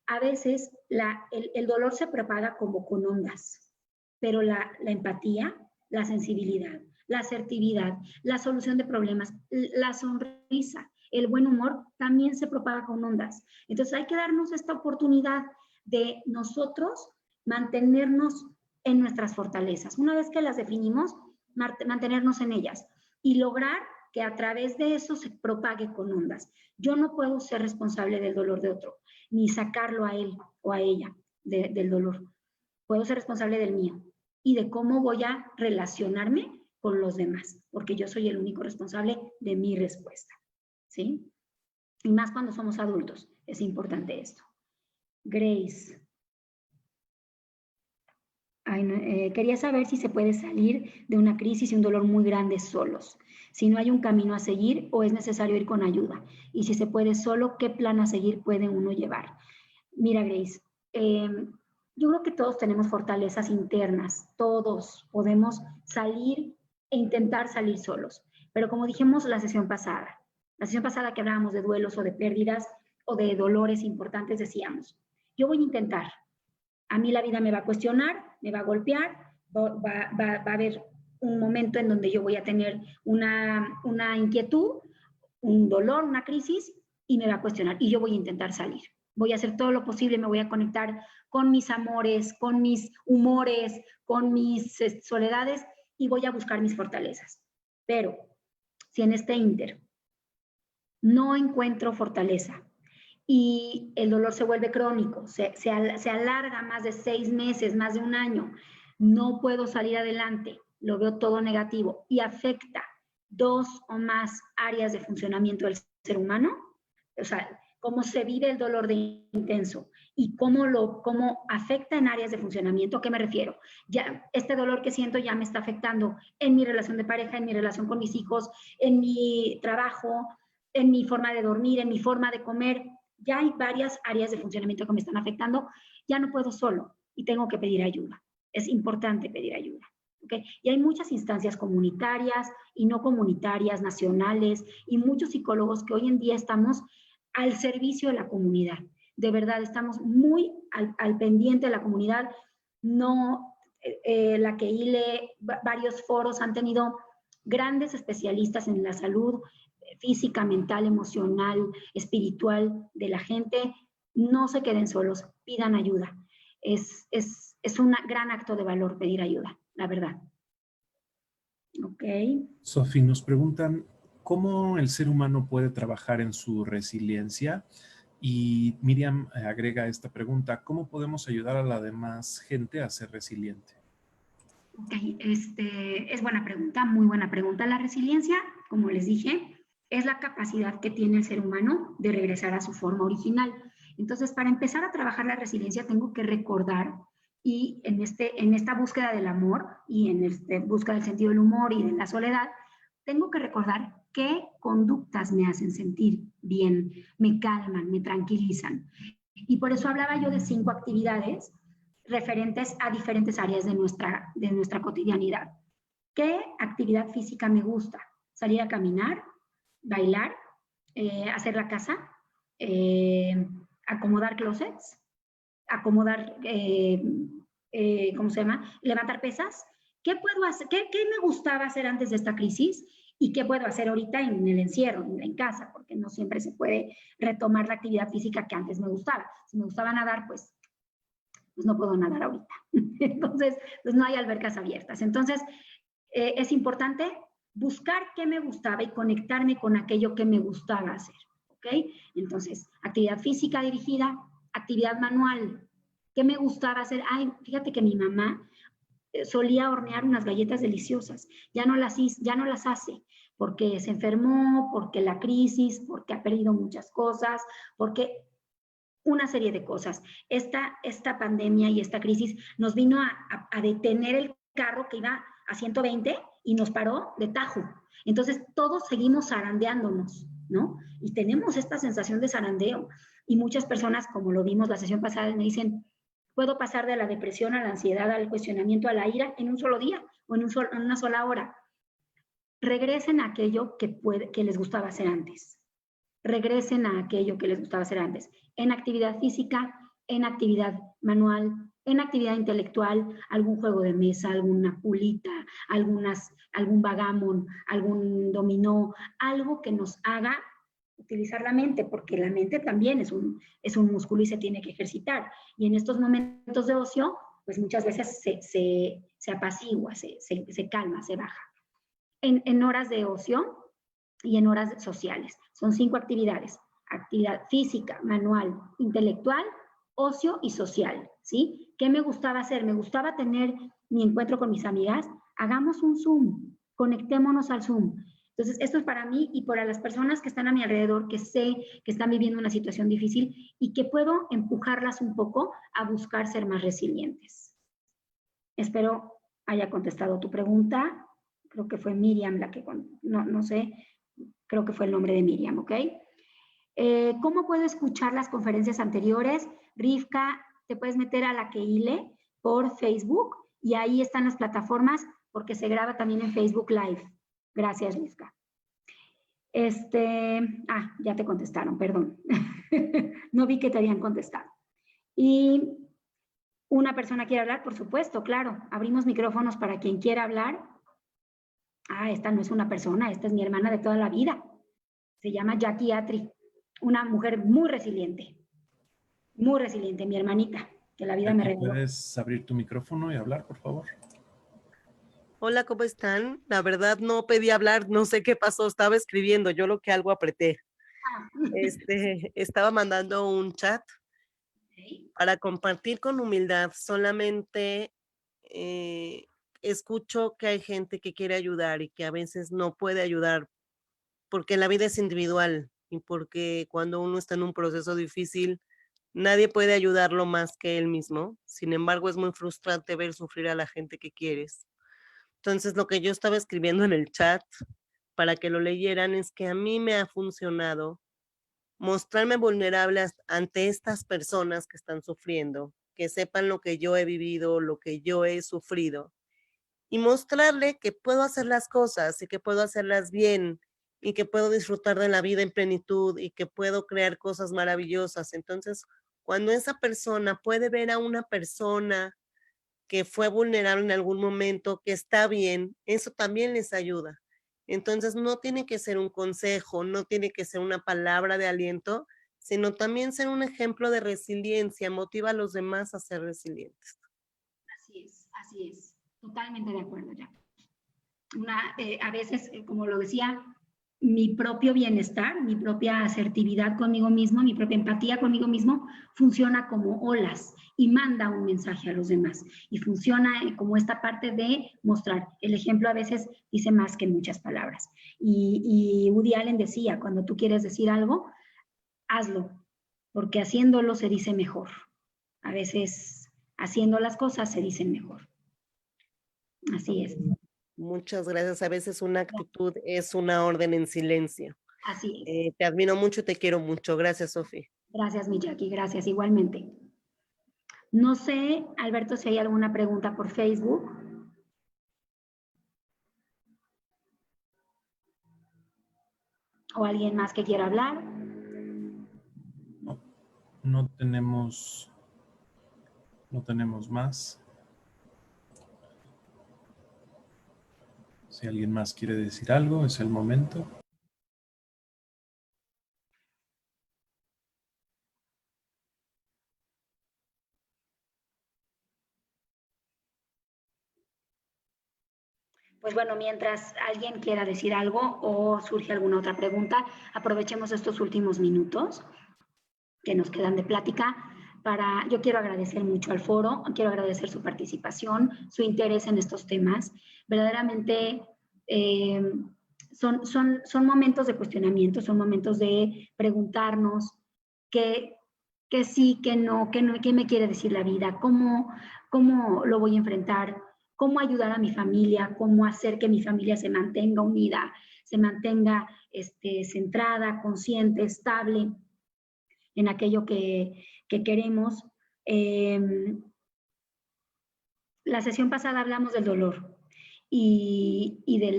a veces el dolor se propaga como con ondas, pero la empatía, la sensibilidad, la asertividad, la solución de problemas, la sonrisa, el buen humor también se propaga con ondas. Entonces hay que darnos esta oportunidad de nosotros mantenernos en nuestras fortalezas. Una vez que las definimos, mantenernos en ellas y lograr que a través de eso se propague con ondas. Yo no puedo ser responsable del dolor de otro, ni sacarlo a él o a ella del dolor. Puedo ser responsable del mío y de cómo voy a relacionarme con los demás, porque yo soy el único responsable de mi respuesta, ¿sí? Y más cuando somos adultos, es importante esto. Grace. Quería saber si se puede salir de una crisis y un dolor muy grande solos, si no hay un camino a seguir o es necesario ir con ayuda, y si se puede solo, ¿qué plan a seguir puede uno llevar? Mira, Grace, yo creo que todos tenemos fortalezas internas, todos podemos salir e intentar salir solos, pero como dijimos la sesión pasada que hablábamos de duelos o de pérdidas o de dolores importantes, decíamos, yo voy a intentar. A mí la vida me va a cuestionar, me va a golpear, va a haber un momento en donde yo voy a tener una inquietud, un dolor, una crisis, y me va a cuestionar. Y yo voy a intentar salir. Voy a hacer todo lo posible, me voy a conectar con mis amores, con mis humores, con mis soledades, y voy a buscar mis fortalezas. Pero si en este ínter no encuentro fortaleza, y el dolor se vuelve crónico, se alarga más de 6 meses, más de un año, no puedo salir adelante, lo veo todo negativo y afecta 2 o más áreas de funcionamiento del ser humano, o sea, cómo se vive el dolor de intenso y cómo afecta en áreas de funcionamiento. ¿A qué me refiero? Ya este dolor que siento ya me está afectando en mi relación de pareja, en mi relación con mis hijos, en mi trabajo, en mi forma de dormir, en mi forma de comer. Ya hay varias áreas de funcionamiento que me están afectando, ya no puedo solo y tengo que pedir ayuda. Es importante pedir ayuda, ¿okay? Y hay muchas instancias comunitarias y no comunitarias, nacionales, y muchos psicólogos que hoy en día estamos al servicio de la comunidad. De verdad, estamos muy al pendiente de la comunidad. No, la QEILE, varios foros han tenido grandes especialistas en la salud física, mental, emocional, espiritual de la gente. No se queden solos, pidan ayuda. Es un gran acto de valor pedir ayuda, la verdad. Ok. Sofi, nos preguntan cómo el ser humano puede trabajar en su resiliencia. Y Miriam agrega esta pregunta: ¿cómo podemos ayudar a la demás gente a ser resiliente? Ok, es buena pregunta, muy buena pregunta. La resiliencia, como les dije, es la capacidad que tiene el ser humano de regresar a su forma original. Entonces, para empezar a trabajar la resiliencia, tengo que recordar, y en esta búsqueda del amor y en esta búsqueda del sentido del humor y de la soledad, tengo que recordar qué conductas me hacen sentir bien, me calman, me tranquilizan. Y por eso hablaba yo de 5 actividades referentes a diferentes áreas de nuestra cotidianidad. ¿Qué actividad física me gusta? Salir a caminar, bailar, hacer la casa, acomodar closets, acomodar, ¿cómo se llama? Levantar pesas. ¿Qué puedo hacer? ¿Qué me gustaba hacer antes de esta crisis? ¿Y qué puedo hacer ahorita en el encierro, en casa? Porque no siempre se puede retomar la actividad física que antes me gustaba. Si me gustaba nadar, pues no puedo nadar ahorita. Entonces, pues no hay albercas abiertas. Entonces, es importante buscar qué me gustaba y conectarme con aquello que me gustaba hacer. ¿Ok? Entonces, actividad física dirigida, actividad manual. ¿Qué me gustaba hacer? Ay, fíjate que mi mamá solía hornear unas galletas deliciosas. Ya no las hace porque se enfermó, porque la crisis, porque ha perdido muchas cosas, porque una serie de cosas. Esta pandemia y esta crisis nos vino a detener el carro que iba a 120 y nos paró de tajo. Entonces todos seguimos zarandeándonos, ¿no? Y tenemos esta sensación de zarandeo. Y muchas personas, como lo vimos la sesión pasada, me dicen, puedo pasar de la depresión a la ansiedad, al cuestionamiento, a la ira en un solo día o en una sola hora. Regresen a aquello que les gustaba hacer antes. Regresen a aquello que les gustaba hacer antes. En actividad física, en actividad manual, en actividad intelectual, algún juego de mesa, alguna pulita, algún vagamon, algún dominó, algo que nos haga utilizar la mente, porque la mente también es un músculo y se tiene que ejercitar. Y en estos momentos de ocio, pues muchas veces se apacigua, se calma, se baja. En horas de ocio y en horas sociales. Son 5 actividades. Actividad física, manual, intelectual, ocio y social, ¿sí? ¿Qué me gustaba hacer? Me gustaba tener mi encuentro con mis amigas. Hagamos un Zoom, conectémonos al Zoom. Entonces, esto es para mí y para las personas que están a mi alrededor, que sé que están viviendo una situación difícil y que puedo empujarlas un poco a buscar ser más resilientes. Espero haya contestado tu pregunta. Creo que fue Miriam la que, no sé, creo que fue el nombre de Miriam, ¿ok? ¿Cómo puedo escuchar las conferencias anteriores? Rivka, te puedes meter a la Keile por Facebook y ahí están las plataformas porque se graba también en Facebook Live. Gracias, Rivka. Ya te contestaron, perdón. No vi que te habían contestado. Y una persona quiere hablar, por supuesto, claro. Abrimos micrófonos para quien quiera hablar. Esta no es una persona, esta es mi hermana de toda la vida. Se llama Jackie Atri, una mujer muy resiliente, mi hermanita, que la vida Jackie, me regaló. ¿puedes abrir tu micrófono y hablar, por favor? Hola, ¿cómo están? La verdad no pedí hablar, no sé qué pasó, estaba escribiendo, yo lo que algo apreté. Estaba mandando un chat para compartir con humildad. Solamente escucho que hay gente que quiere ayudar y que a veces no puede ayudar porque la vida es individual y porque cuando uno está en un proceso difícil, nadie puede ayudarlo más que él mismo. Sin embargo, es muy frustrante ver sufrir a la gente que quieres. Entonces, lo que yo estaba escribiendo en el chat para que lo leyeran es que a mí me ha funcionado mostrarme vulnerable ante estas personas que están sufriendo, que sepan lo que yo he vivido, lo que yo he sufrido, y mostrarle que puedo hacer las cosas y que puedo hacerlas bien y que puedo disfrutar de la vida en plenitud y que puedo crear cosas maravillosas. Entonces, cuando esa persona puede ver a una persona que fue vulnerable en algún momento, que está bien, eso también les ayuda. Entonces, no tiene que ser un consejo, no tiene que ser una palabra de aliento, sino también ser un ejemplo de resiliencia, motiva a los demás a ser resilientes. Así es, totalmente de acuerdo, ya. A veces, como lo decía, mi propio bienestar, mi propia asertividad conmigo mismo, mi propia empatía conmigo mismo, funciona como olas y manda un mensaje a los demás. Y funciona como esta parte de mostrar. El ejemplo a veces dice más que muchas palabras. Y Woody Allen decía, cuando tú quieres decir algo, hazlo, porque haciéndolo se dice mejor. A veces haciendo las cosas se dicen mejor. Así es. Muchas gracias. A veces una actitud es una orden en silencio. Así es. Te admiro mucho y te quiero mucho. Gracias, Sofi. Gracias, mi Jackie. Gracias, igualmente. No sé, Alberto, si hay alguna pregunta por Facebook. ¿O alguien más que quiera hablar? No tenemos más. Si alguien más quiere decir algo, es el momento. Pues bueno, mientras alguien quiera decir algo o surge alguna otra pregunta, aprovechemos estos últimos minutos que nos quedan de plática yo quiero agradecer mucho al foro, quiero agradecer su participación, su interés en estos temas. Verdaderamente son momentos de cuestionamiento, son momentos de preguntarnos qué sí, qué no, qué me quiere decir la vida, cómo lo voy a enfrentar, cómo ayudar a mi familia, cómo hacer que mi familia se mantenga unida, se mantenga centrada, consciente, estable en aquello que queremos. La sesión pasada hablamos del dolor y de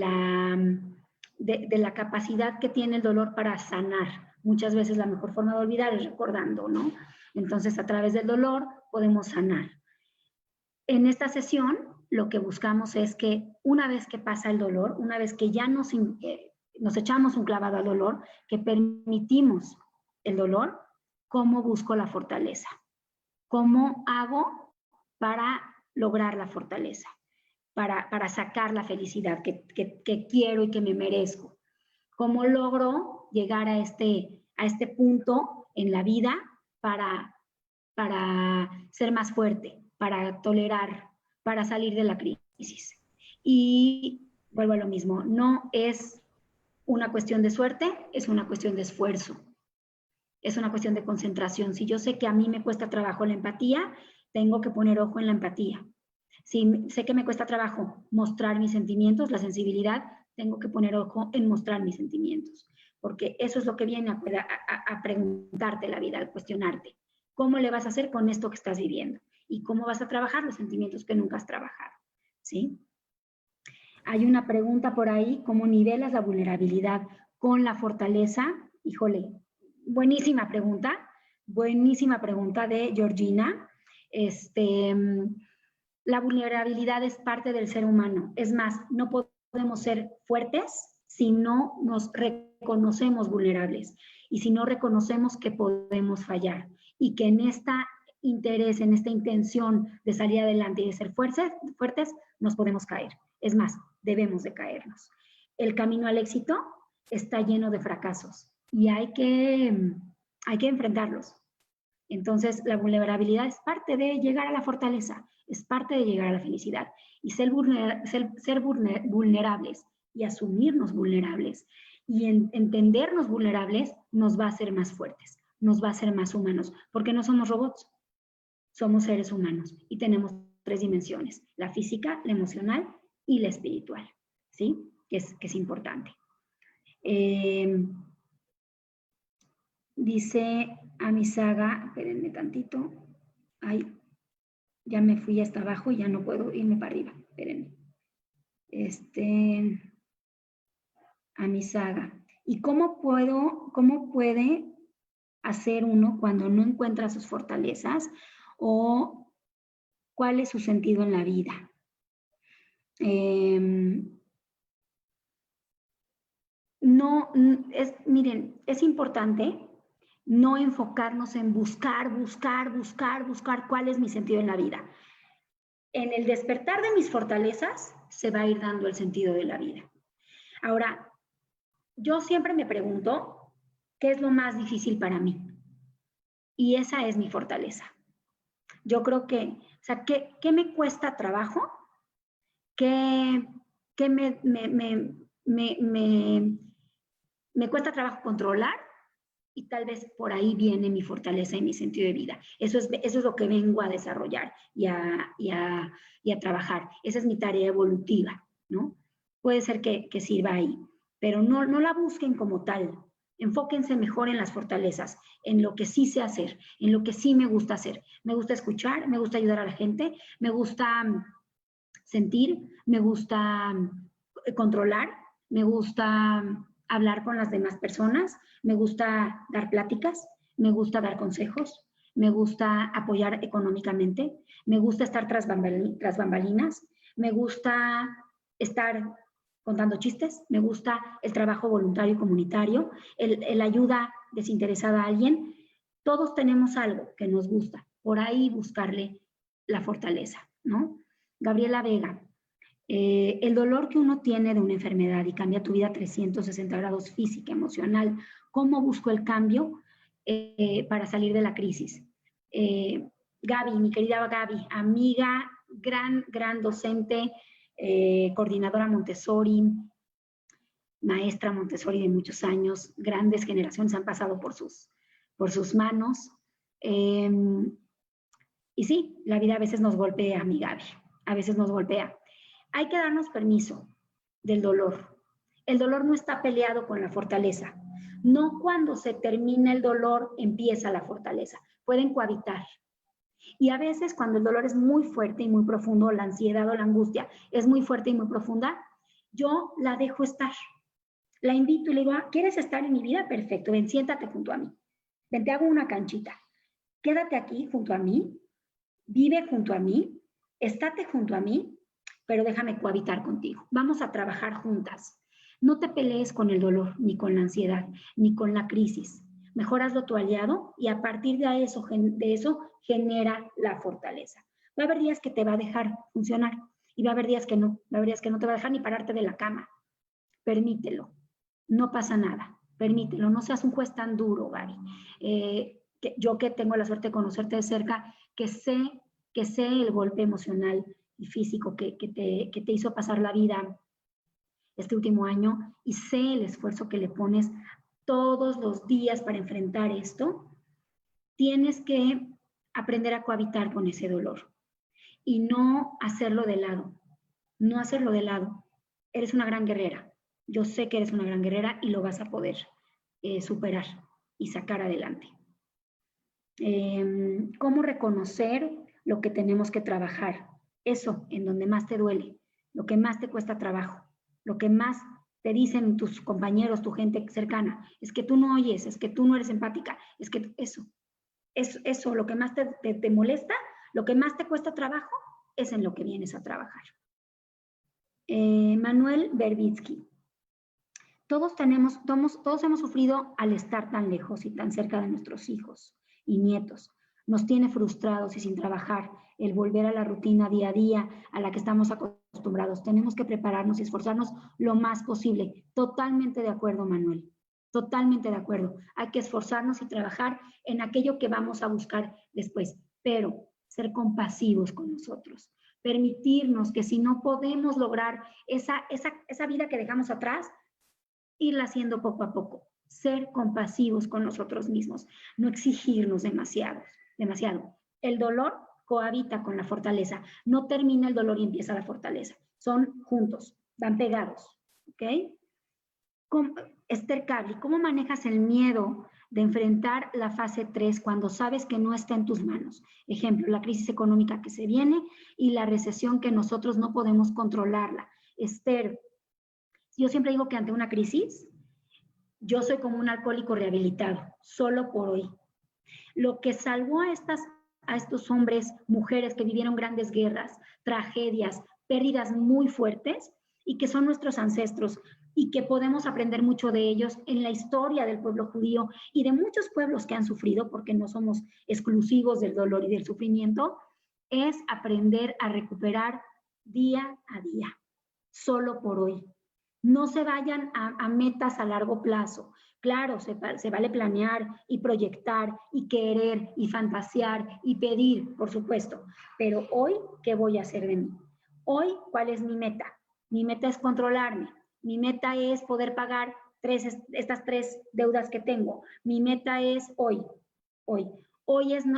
la capacidad que tiene el dolor para sanar. Muchas veces la mejor forma de olvidar es recordando, ¿no? Entonces, a través del dolor podemos sanar. En esta sesión, lo que buscamos es que una vez que pasa el dolor, una vez que ya nos echamos un clavado al dolor, que permitimos el dolor, ¿cómo busco la fortaleza? ¿Cómo hago para lograr la fortaleza? Para sacar la felicidad que quiero y que me merezco. ¿Cómo logro llegar a este punto en la vida para ser más fuerte, para tolerar, para salir de la crisis? Y vuelvo a lo mismo, no es una cuestión de suerte, es una cuestión de esfuerzo. Es una cuestión de concentración. Si yo sé que a mí me cuesta trabajo la empatía, tengo que poner ojo en la empatía. Si sé que me cuesta trabajo mostrar mis sentimientos, la sensibilidad, tengo que poner ojo en mostrar mis sentimientos, porque eso es lo que viene a preguntarte la vida, al cuestionarte. ¿Cómo le vas a hacer con esto que estás viviendo? ¿Y cómo vas a trabajar los sentimientos que nunca has trabajado? ¿Sí? Hay una pregunta por ahí, ¿cómo nivelas la vulnerabilidad con la fortaleza? Híjole, buenísima pregunta de Georgina. La vulnerabilidad es parte del ser humano. Es más, no podemos ser fuertes si no nos reconocemos vulnerables y si no reconocemos que podemos fallar y que en esta interés, en esta intención de salir adelante y de ser fuertes, nos podemos caer. Es más, debemos de caernos. El camino al éxito está lleno de fracasos y hay que enfrentarlos. Entonces, la vulnerabilidad es parte de llegar a la fortaleza, es parte de llegar a la felicidad. Y ser vulnerables y asumirnos vulnerables y entendernos vulnerables nos va a hacer más fuertes, nos va a hacer más humanos, porque no somos robots, somos seres humanos y tenemos 3 dimensiones, la física, la emocional y la espiritual, ¿sí? Que es importante. Dice Amisaga, espérenme tantito, ay, ya me fui hasta abajo y ya no puedo irme para arriba, espérenme. Amisaga, ¿y cómo puede hacer uno cuando no encuentra sus fortalezas o cuál es su sentido en la vida? Miren, es importante no enfocarnos en buscar cuál es mi sentido en la vida. En el despertar de mis fortalezas se va a ir dando el sentido de la vida. Ahora, yo siempre me pregunto, ¿qué es lo más difícil para mí? Y esa es mi fortaleza. Yo creo que, o sea, ¿qué me cuesta trabajo? ¿Qué me cuesta trabajo controlar? Y tal vez por ahí viene mi fortaleza y mi sentido de vida. Eso es lo que vengo a desarrollar y a trabajar. Esa es mi tarea evolutiva, ¿no? Puede ser que sirva ahí, pero no la busquen como tal. Enfóquense mejor en las fortalezas, en lo que sí sé hacer, en lo que sí me gusta hacer. Me gusta escuchar, me gusta ayudar a la gente, me gusta sentir, me gusta controlar, me gusta hablar con las demás personas, me gusta dar pláticas, me gusta dar consejos, me gusta apoyar económicamente, me gusta estar tras bambalinas, me gusta estar contando chistes, me gusta el trabajo voluntario y comunitario, el ayuda desinteresada a alguien. Todos tenemos algo que nos gusta, por ahí buscarle la fortaleza, ¿no? Gabriela Vega, el dolor que uno tiene de una enfermedad y cambia tu vida a 360 grados física, emocional, ¿cómo busco el cambio para salir de la crisis? Gaby, mi querida Gaby, amiga, gran docente, coordinadora Montessori, maestra Montessori de muchos años, grandes generaciones han pasado por sus manos. Y sí, la vida a veces nos golpea, mi Gaby, a veces nos golpea. Hay que darnos permiso del dolor. El dolor no está peleado con la fortaleza. No cuando se termina el dolor empieza la fortaleza. Pueden cohabitar. Y a veces cuando el dolor es muy fuerte y muy profundo, la ansiedad o la angustia es muy fuerte y muy profunda, yo la dejo estar. La invito y le digo, ¿quieres estar en mi vida? Perfecto, ven, siéntate junto a mí. Ven, te hago una canchita. Quédate aquí junto a mí, vive junto a mí, estate junto a mí, pero déjame cohabitar contigo. Vamos a trabajar juntas. No te pelees con el dolor, ni con la ansiedad, ni con la crisis. Mejor hazlo tu aliado y a partir de eso genera la fortaleza. Va a haber días que te va a dejar funcionar y va a haber días que no. Va a haber días que no te va a dejar ni pararte de la cama. Permítelo. No pasa nada. Permítelo. No seas un juez tan duro, Gaby. Yo que tengo la suerte de conocerte de cerca, que sé el golpe emocional y físico que te hizo pasar la vida este último año y sé el esfuerzo que le pones todos los días para enfrentar esto, tienes que aprender a cohabitar con ese dolor y no hacerlo de lado, no hacerlo de lado. Eres una gran guerrera, yo sé que eres una gran guerrera y lo vas a poder superar y sacar adelante. ¿Cómo reconocer lo que tenemos que trabajar? Eso, en donde más te duele, lo que más te cuesta trabajo, lo que más te dicen tus compañeros, tu gente cercana, es que tú no oyes, es que tú no eres empática, es que eso, lo que más te molesta, lo que más te cuesta trabajo, es en lo que vienes a trabajar. Manuel Berbitsky. Todos hemos sufrido al estar tan lejos y tan cerca de nuestros hijos y nietos. Nos tiene frustrados y sin trabajar el volver a la rutina día a día a la que estamos acostumbrados. Tenemos que prepararnos y esforzarnos lo más posible. Totalmente de acuerdo, Manuel. Totalmente de acuerdo. Hay que esforzarnos y trabajar en aquello que vamos a buscar después, pero ser compasivos con nosotros. Permitirnos que si no podemos lograr esa vida que dejamos atrás, irla haciendo poco a poco. Ser compasivos con nosotros mismos, no exigirnos demasiado. El dolor cohabita con la fortaleza, no termina el dolor y empieza la fortaleza, son juntos, van pegados, ¿ok? Esther Cabli, ¿cómo manejas el miedo de enfrentar la fase 3 cuando sabes que no está en tus manos? Ejemplo, la crisis económica que se viene y la recesión que nosotros no podemos controlarla. Esther, yo siempre digo que ante una crisis, yo soy como un alcohólico rehabilitado, solo por hoy. Lo que salvó a estos hombres, mujeres que vivieron grandes guerras, tragedias, pérdidas muy fuertes y que son nuestros ancestros y que podemos aprender mucho de ellos en la historia del pueblo judío y de muchos pueblos que han sufrido, porque no somos exclusivos del dolor y del sufrimiento, es aprender a recuperar día a día, solo por hoy. No se vayan a metas a largo plazo. Claro, se vale planear y proyectar y querer y fantasear y pedir, por supuesto. Pero hoy, ¿qué voy a hacer de mí? Hoy, ¿cuál es mi meta? Mi meta es controlarme. Mi meta es poder pagar estas 3 deudas que tengo. Mi meta es hoy.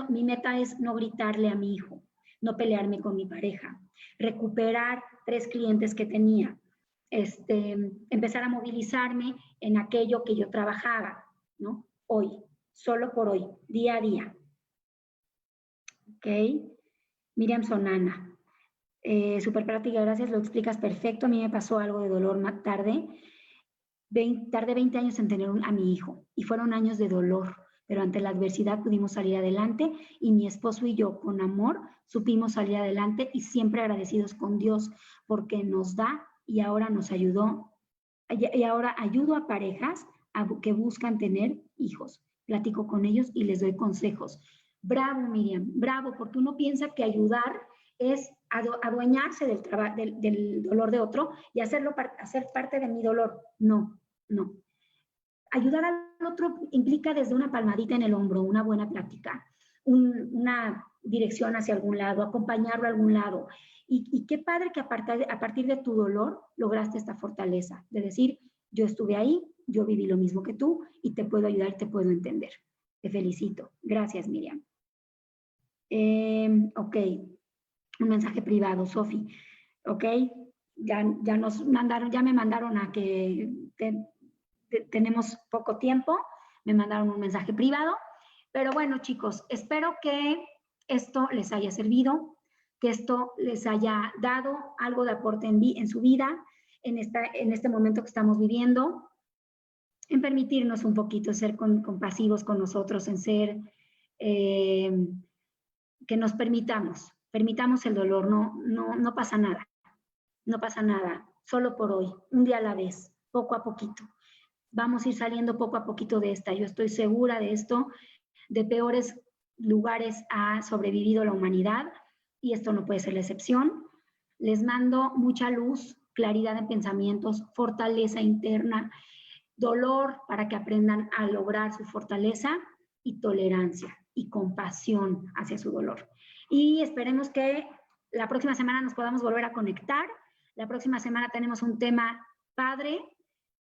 Mi meta es no gritarle a mi hijo, no pelearme con mi pareja, recuperar 3 clientes que tenía. Empezar a movilizarme en aquello que yo trabajaba, ¿no? Hoy, solo por hoy, día a día. ¿Ok? Miriam Sonana. Súper práctica, gracias, lo explicas perfecto. A mí me pasó algo de dolor más tarde. Tardé 20 años en tener a mi hijo y fueron años de dolor, pero ante la adversidad pudimos salir adelante y mi esposo y yo con amor supimos salir adelante y siempre agradecidos con Dios porque nos da y ahora nos ayudó y ahora ayudo a parejas que buscan tener hijos. Platico con ellos y les doy consejos. Bravo, Miriam, bravo, porque uno piensa que ayudar es adueñarse del dolor de otro y hacer parte de mi dolor. No, no. Ayudar al otro implica desde una palmadita en el hombro, una buena plática, una dirección hacia algún lado, acompañarlo a algún lado. Y qué padre que a partir de tu dolor lograste esta fortaleza de decir, yo estuve ahí, yo viví lo mismo que tú y te puedo ayudar y te puedo entender. Te felicito. Gracias, Miriam. Ok. Un mensaje privado, Sofi. Ok. Ya me mandaron a que tenemos poco tiempo. Me mandaron un mensaje privado. Pero bueno, chicos, espero que esto les haya servido, que esto les haya dado algo de aporte en su vida, en este momento que estamos viviendo, en permitirnos un poquito ser compasivos con nosotros, en ser, que nos permitamos el dolor, no pasa nada, no pasa nada, solo por hoy, un día a la vez, poco a poquito. Vamos a ir saliendo poco a poquito de esta, yo estoy segura de esto, de peores lugares ha sobrevivido la humanidad y esto no puede ser la excepción. Les mando mucha luz, claridad en pensamientos, fortaleza interna, dolor para que aprendan a lograr su fortaleza y tolerancia y compasión hacia su dolor. Y esperemos que la próxima semana nos podamos volver a conectar. La próxima semana tenemos un tema padre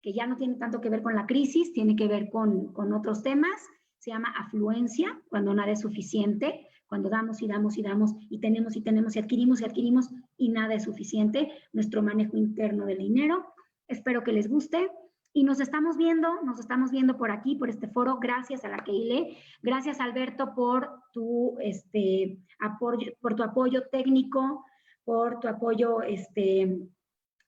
que ya no tiene tanto que ver con la crisis, tiene que ver con otros temas. Se llama afluencia, cuando nada es suficiente, cuando damos y damos y damos y tenemos y tenemos y adquirimos y nada es suficiente, nuestro manejo interno del dinero. Espero que les guste y nos estamos viendo por aquí, por este foro. Gracias a la Keile, gracias Alberto por tu apoyo técnico, por tu apoyo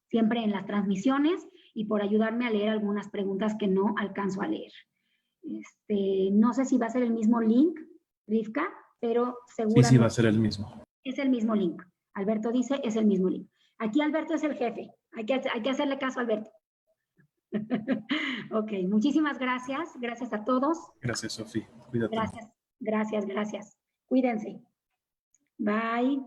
siempre en las transmisiones y por ayudarme a leer algunas preguntas que no alcanzo a leer. No sé si va a ser el mismo link, Rivka, pero seguramente... Sí, va a ser el mismo. Es el mismo link. Alberto dice, es el mismo link. Aquí Alberto es el jefe. Hay que hacerle caso a Alberto. Ok, muchísimas gracias. Gracias a todos. Gracias, Sofi. Cuídate. Gracias. Cuídense. Bye.